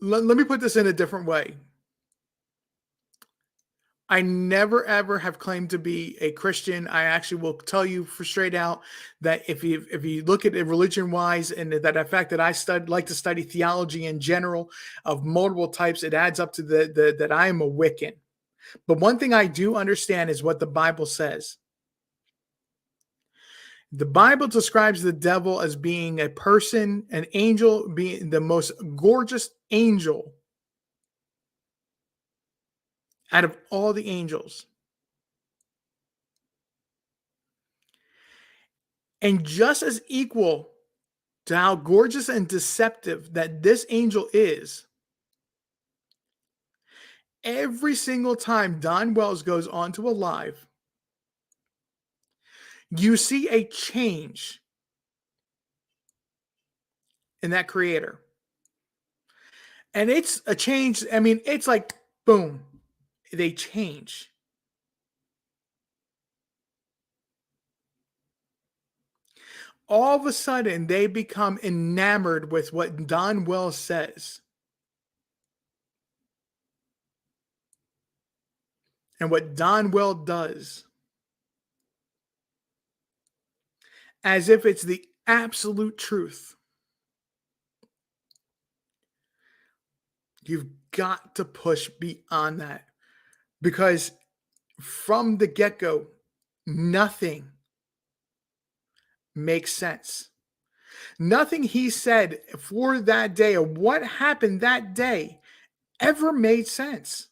Let me put this in a different way. I never ever have claimed to be a Christian. I actually will tell you for straight out that if you look at it religion wise, and that the fact that I like to study theology in general of multiple types, it adds up to that I am a Wiccan. But one thing I do understand is what the Bible says. The Bible describes the devil as being a person, an angel, being the most gorgeous angel out of all the angels. And just as equal to how gorgeous and deceptive that this angel is, every single time Don Wells goes onto a live, you see a change in that creator. And it's a change. I mean, it's like, boom. they change. All of a sudden, they become enamored with what Don Wells says and what Don Wells does, as if it's the absolute truth. You've got to push beyond that, because from the get-go, nothing makes sense. Nothing he said for that day or what happened that day ever made sense.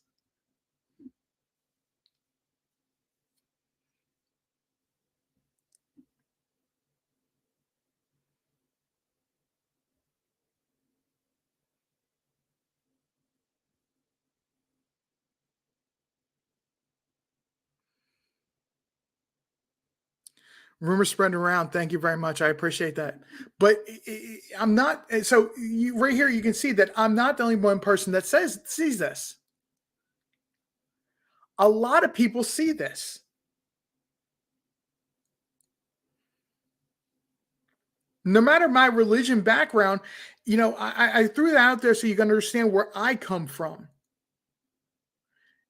Rumors spreading around. Thank you very much. I appreciate that. But I'm not. So right here, you can see that I'm not the only one person that sees this. A lot of people see this. No matter my religion background, I threw that out there so you can understand where I come from.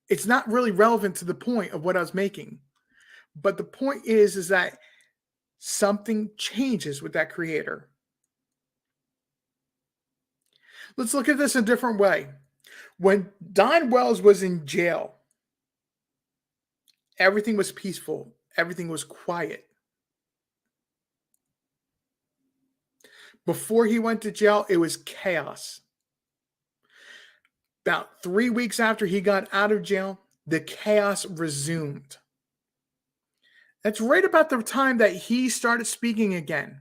It's not really relevant to the point of what I was making. But the point is that something changes with that creator. Let's look at this in a different way. When Don Wells was in jail, everything was peaceful. Everything was quiet. Before he went to jail, it was chaos. About 3 weeks after he got out of jail, the chaos resumed. That's right about the time that he started speaking again,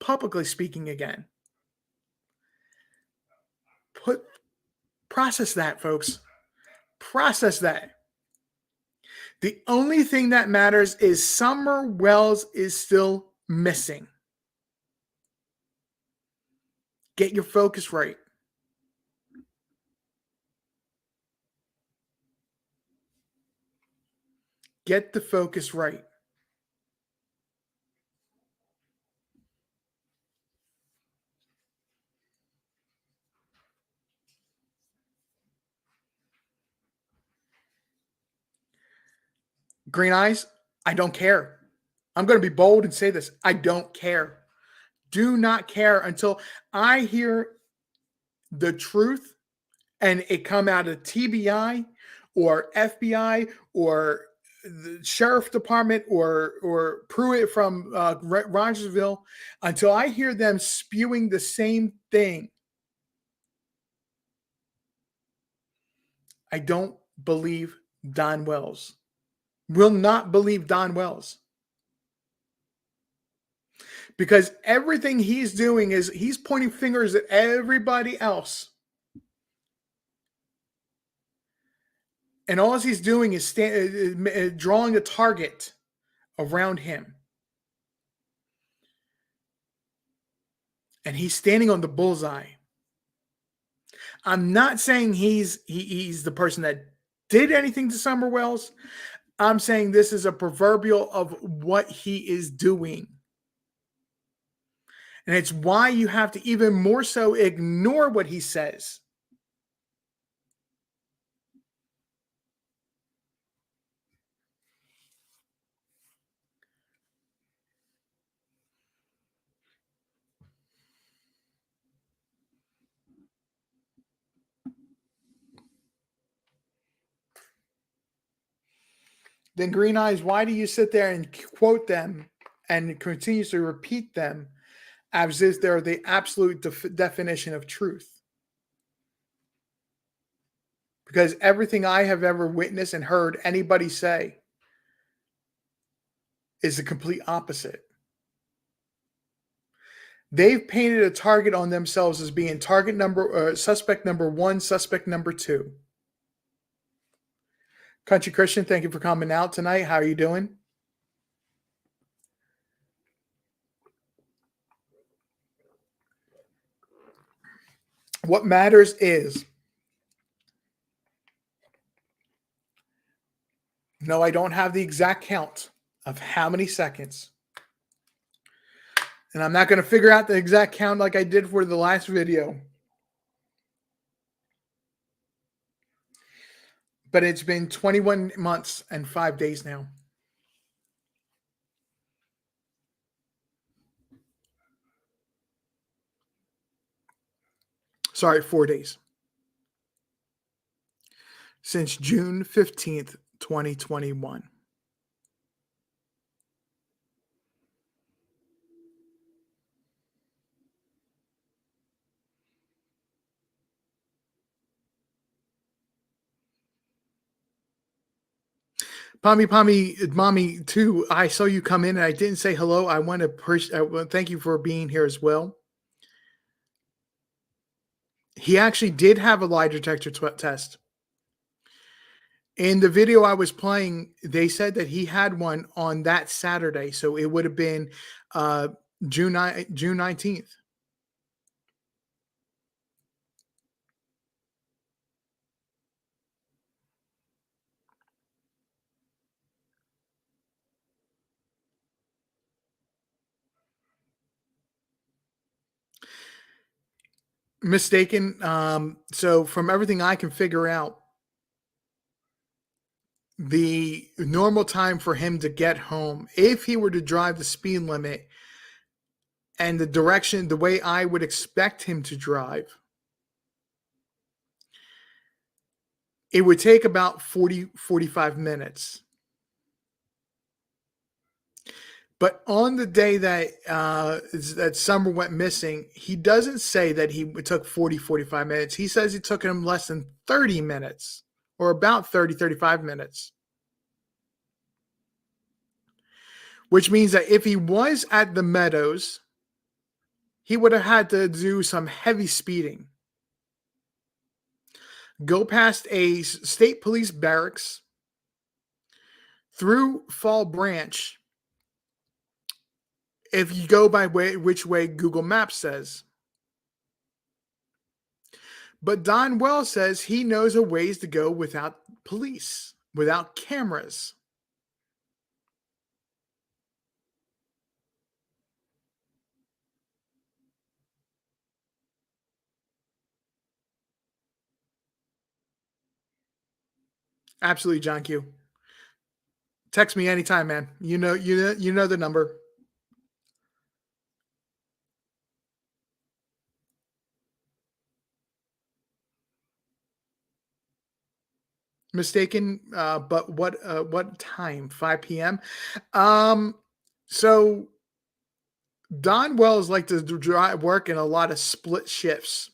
publicly speaking again. Process that, folks. Process that. The only thing that matters is Summer Wells is still missing. Get your focus right. Get the focus right. Green eyes, I don't care. I'm going to be bold and say this. I don't care. Do not care until I hear the truth and it come out of TBI or FBI or the sheriff department or Pruitt from Rogersville, until I hear them spewing the same thing. I don't believe Don Wells. Will not believe Don Wells. Because everything he's doing is he's pointing fingers at everybody else. And all he's doing is drawing a target around him. And he's standing on the bullseye. I'm not saying he's the person that did anything to Summer Wells. I'm saying this is a proverbial of what he is doing. And it's why you have to even more so ignore what he says. Then Green Eyes, why do you sit there and quote them and continuously repeat them as if they're the absolute definition of truth? Because everything I have ever witnessed and heard anybody say is the complete opposite. They've painted a target on themselves as being suspect number 1, suspect number 2. Country Christian, thank you for coming out tonight. How are you doing? What matters is No, I don't have the exact count of how many seconds. And I'm not going to figure out the exact count like I did for the last video. But it's been 21 months and 5 days now. Sorry, 4 days. Since June 15th, 2021. Mommy, too. I saw you come in and I didn't say hello. I want to thank you for being here as well. He actually did have a lie detector test. In the video I was playing, they said that he had one on that Saturday. So it would have been June 19th. Mistaken. So from everything I can figure out, the normal time for him to get home, if he were to drive the speed limit and the direction, the way I would expect him to drive, it would take about 45 minutes. But on the day that that Summer went missing, he doesn't say that it took 45 minutes. He says it took him less than 30 minutes or about 35 minutes. Which means that if he was at the Meadows, he would have had to do some heavy speeding. Go past a state police barracks, through Fall Branch, if you go by which way Google Maps says. But Don Wells says he knows a ways to go without police, without cameras. Absolutely, John Q. Text me anytime, man. You know the number. Mistaken, but what time? 5 p.m. So Don Wells liked to work in a lot of split shifts.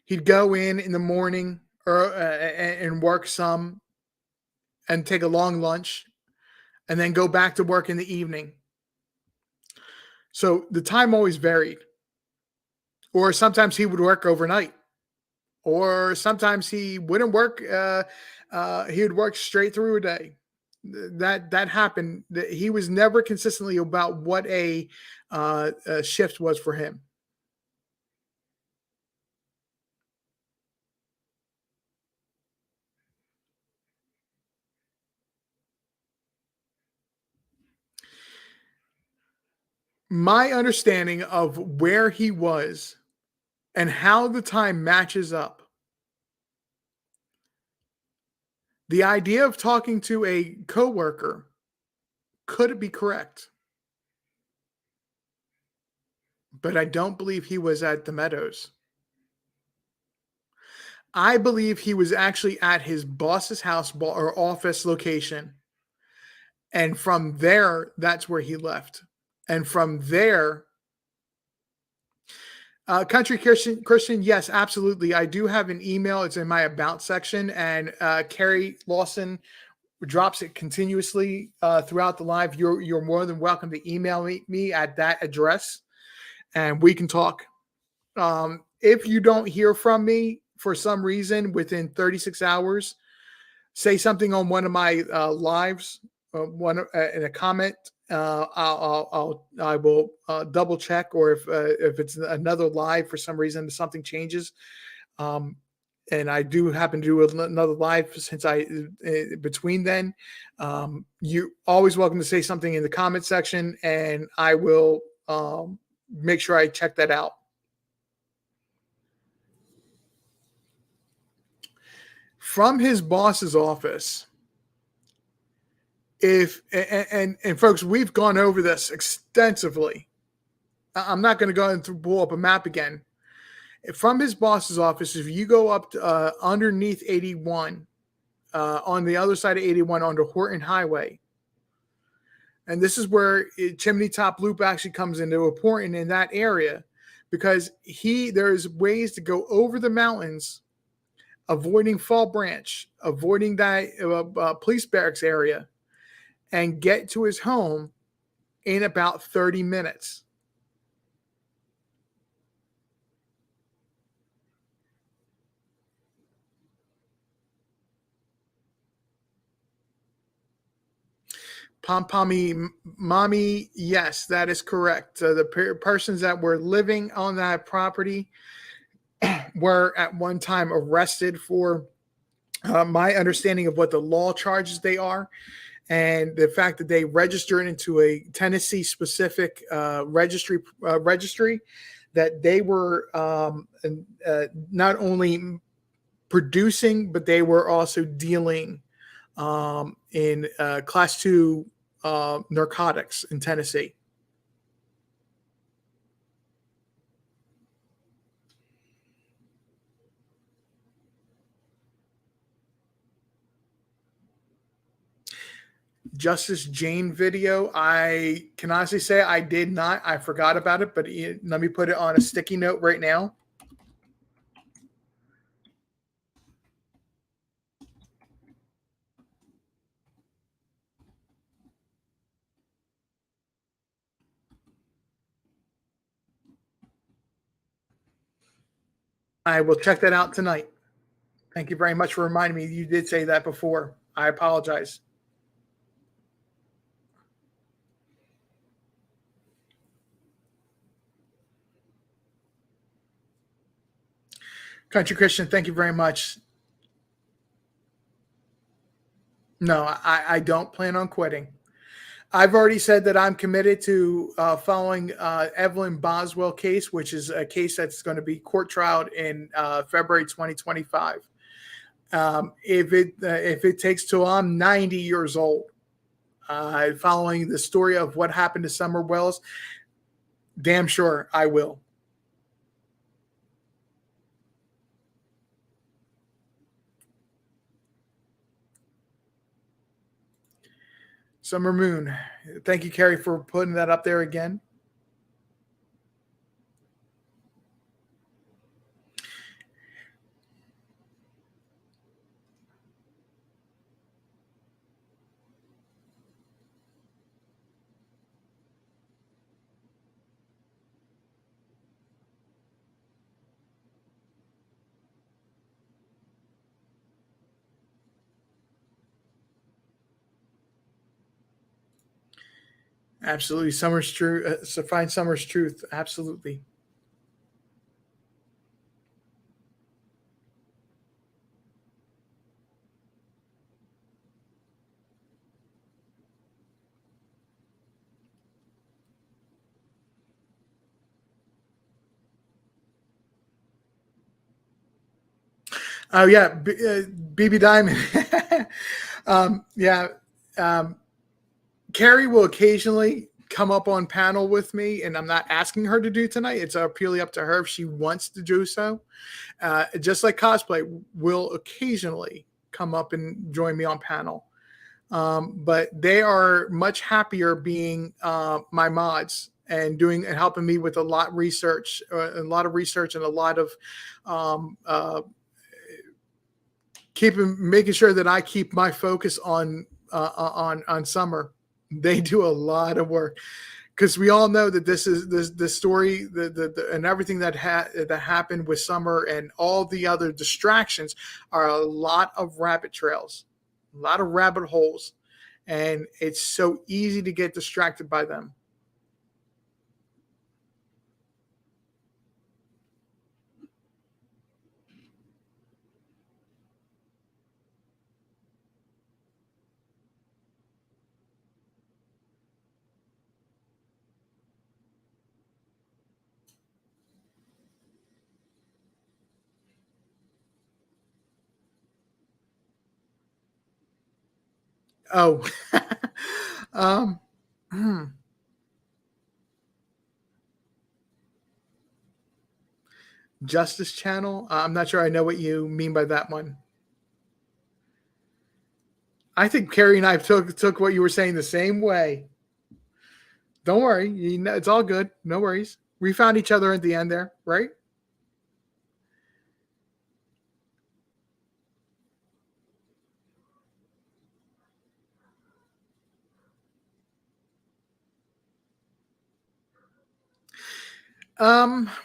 He'd go in the morning and work some, and take a long lunch, and then go back to work in the evening. So the time always varied. Or sometimes he would work overnight. Or sometimes he wouldn't work. He would work straight through a day. That happened. He was never consistently about what a shift was for him. My understanding of where he was and how the time matches up. The idea of talking to a coworker, could it be correct? But I don't believe he was at the Meadows. I believe he was actually at his boss's house or office location. And from there, that's where he left. And from there, Country Christian, yes, absolutely. I do have an email. It's in my about section, and Carrie Lawson drops it continuously throughout the live. You're more than welcome to email me at that address, and we can talk. If you don't hear from me for some reason within 36 hours, say something on one of my lives, in a comment. I will double check, or if it's another live for some reason something changes, and I do happen to do another live since between then. You're always welcome to say something in the comment section, and I will make sure I check that out. From his boss's office, and folks, we've gone over this extensively. I'm not going to go and pull up a map again. From his boss's office, if you go up to, underneath 81, on the other side of 81 onto Horton Highway, and this is where Chimney Top Loop actually comes into important in that area, because there's ways to go over the mountains, avoiding Fall Branch, avoiding that police barracks area, and get to his home in about 30 minutes. Pom-pommy mommy, yes, that is correct. The persons that were living on that property were at one time arrested for my understanding of what the law charges they are, and the fact that they registered into a Tennessee specific registry, that they were not only producing, but they were also dealing in class 2 narcotics in Tennessee. Justice Jane video, I can honestly say I did not. I forgot about it, but let me put it on a sticky note right now. I will check that out tonight. Thank you very much for reminding me. You did say that before. I apologize. Country Christian, thank you very much. No, I don't plan on quitting. I've already said that I'm committed to following Evelyn Boswell case, which is a case that's going to be court trialed in February 2025. If it takes till I'm 90 years old, following the story of what happened to Summer Wells, damn sure I will. Summer Moon. Thank you, Carrie, for putting that up there again. Absolutely. Summer's true. So find Summer's truth. Absolutely. Oh yeah, BB Diamond. Yeah, Carrie will occasionally come up on panel with me, and I'm not asking her to do tonight. It's purely up to her if she wants to do so. Just like cosplay will occasionally come up and join me on panel, but they are much happier being my mods and helping me with a lot of research, and a lot of making sure that I keep my focus on Summer. They do a lot of work, because we all know that this story, and everything that happened with Summer and all the other distractions are a lot of rabbit trails, a lot of rabbit holes, and it's so easy to get distracted by them. Oh, um, hmm. Justice Channel. I'm not sure I know what you mean by that one. I think Carrie and I took what you were saying the same way. Don't worry, you know, it's all good. No worries. We found each other at the end there, right?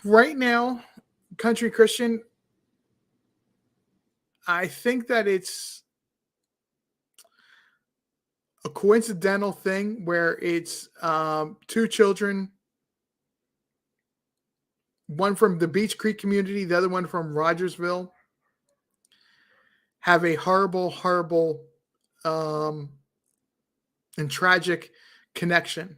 Right now, Country Christian, I think that it's a coincidental thing where it's two children, one from the Beach Creek community, the other one from Rogersville, have a horrible, horrible, um, and tragic connection.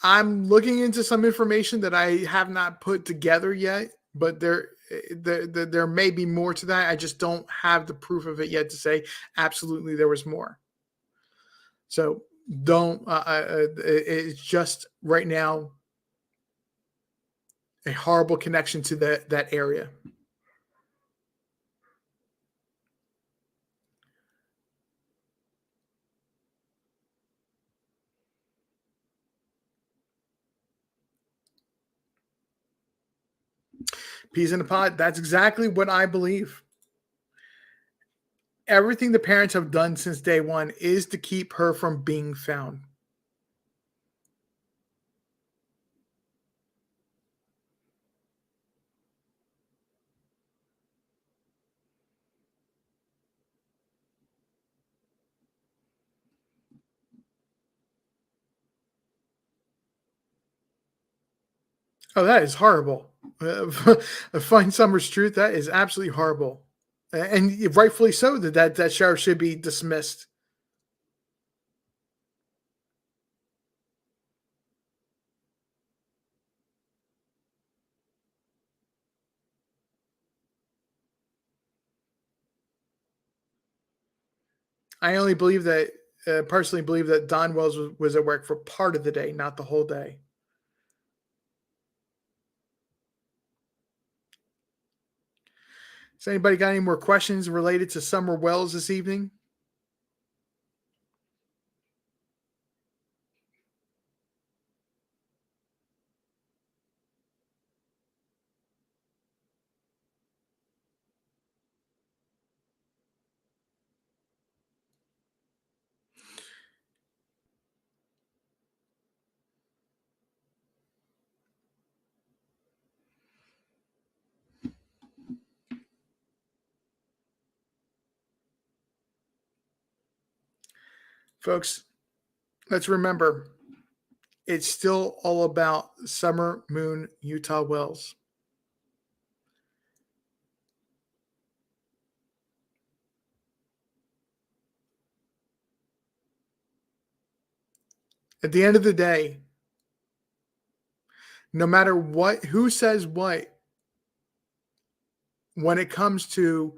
I'm looking into some information that I have not put together yet, but there may be more to that. I just don't have the proof of it yet to say absolutely there was more. So don't. It's just right now a horrible connection to that area. Peas in a pod. That's exactly what I believe. Everything the parents have done since day one is to keep her from being found. Oh, that is horrible. Find Summer's truth. That is absolutely horrible, and rightfully so. That sheriff should be dismissed. I only believe that personally believe that Don Wells was at work for part of the day, not the whole day. Has anybody got any more questions related to Summer Wells this evening? Folks, let's remember it's still all about Summer Moon Utah Wells. At the end of the day, no matter what, who says what, when it comes to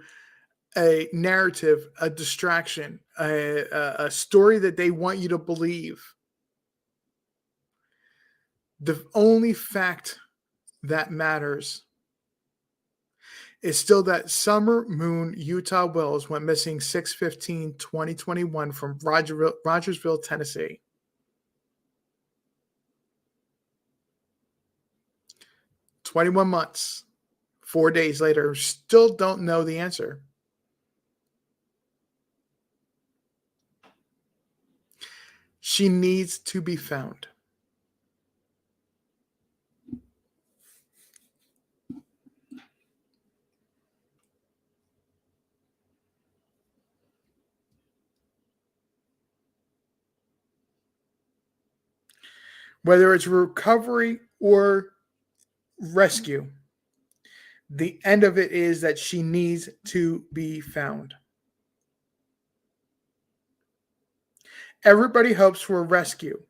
a narrative, a distraction, a story that they want you to believe, the only fact that matters is still that Summer Moon Utah Wells went missing 6/15/2021 from Rogersville, Tennessee. 21 months, 4 days later, still don't know the answer. She needs to be found. Whether it's recovery or rescue, the end of it is that she needs to be found. Everybody hopes for a rescue.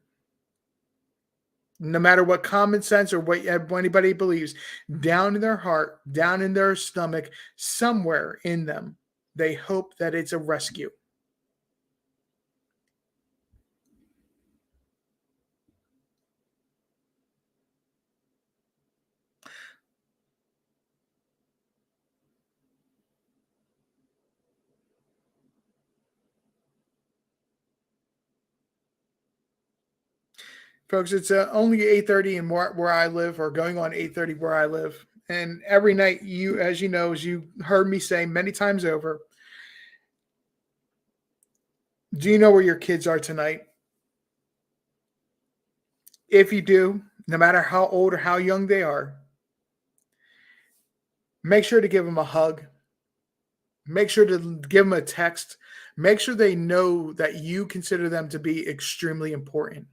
No matter what common sense or what anybody believes, down in their heart, down in their stomach, somewhere in them, they hope that it's a rescue. Folks, it's only 8:30 in where I live, or going on 8:30 where I live. And every night, as you know, as you heard me say many times over, do you know where your kids are tonight? If you do, no matter how old or how young they are, make sure to give them a hug. Make sure to give them a text. Make sure they know that you consider them to be extremely important.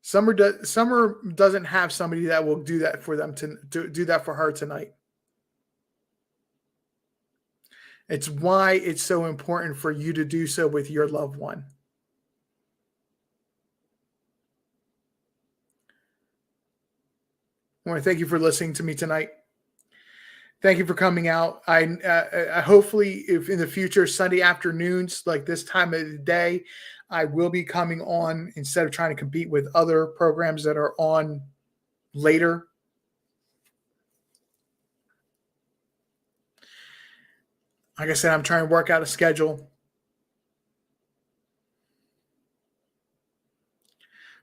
Summer doesn't have somebody that will do that for them to do that for her tonight. It's why it's so important for you to do so with your loved one. I want to thank you for listening to me tonight. Thank you for coming out. I hopefully, if in the future, Sunday afternoons, like this time of the day, I will be coming on instead of trying to compete with other programs that are on later. Like I said, I'm trying to work out a schedule.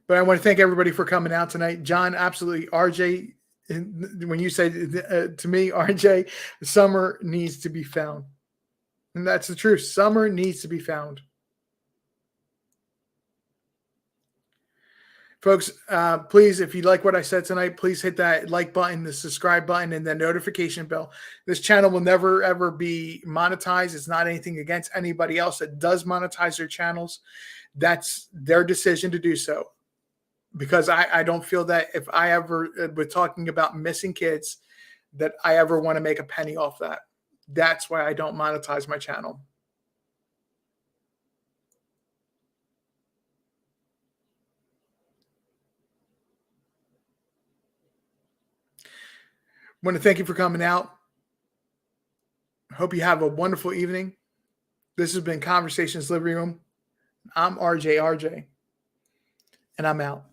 But I want to thank everybody for coming out tonight. John, absolutely. RJ, when you say to me, RJ, summer needs to be found. And that's the truth. Summer needs to be found. Folks, please, if you like what I said tonight, please hit that like button, the subscribe button, and the notification bell. This channel will never, ever be monetized. It's not anything against anybody else that does monetize their channels. That's their decision to do so. Because I don't feel that if I ever, with talking about missing kids, that I ever want to make a penny off that. That's why I don't monetize my channel. I want to thank you for coming out. Hope you have a wonderful evening. This has been Conversations Living Room. I'm RJ, and I'm out.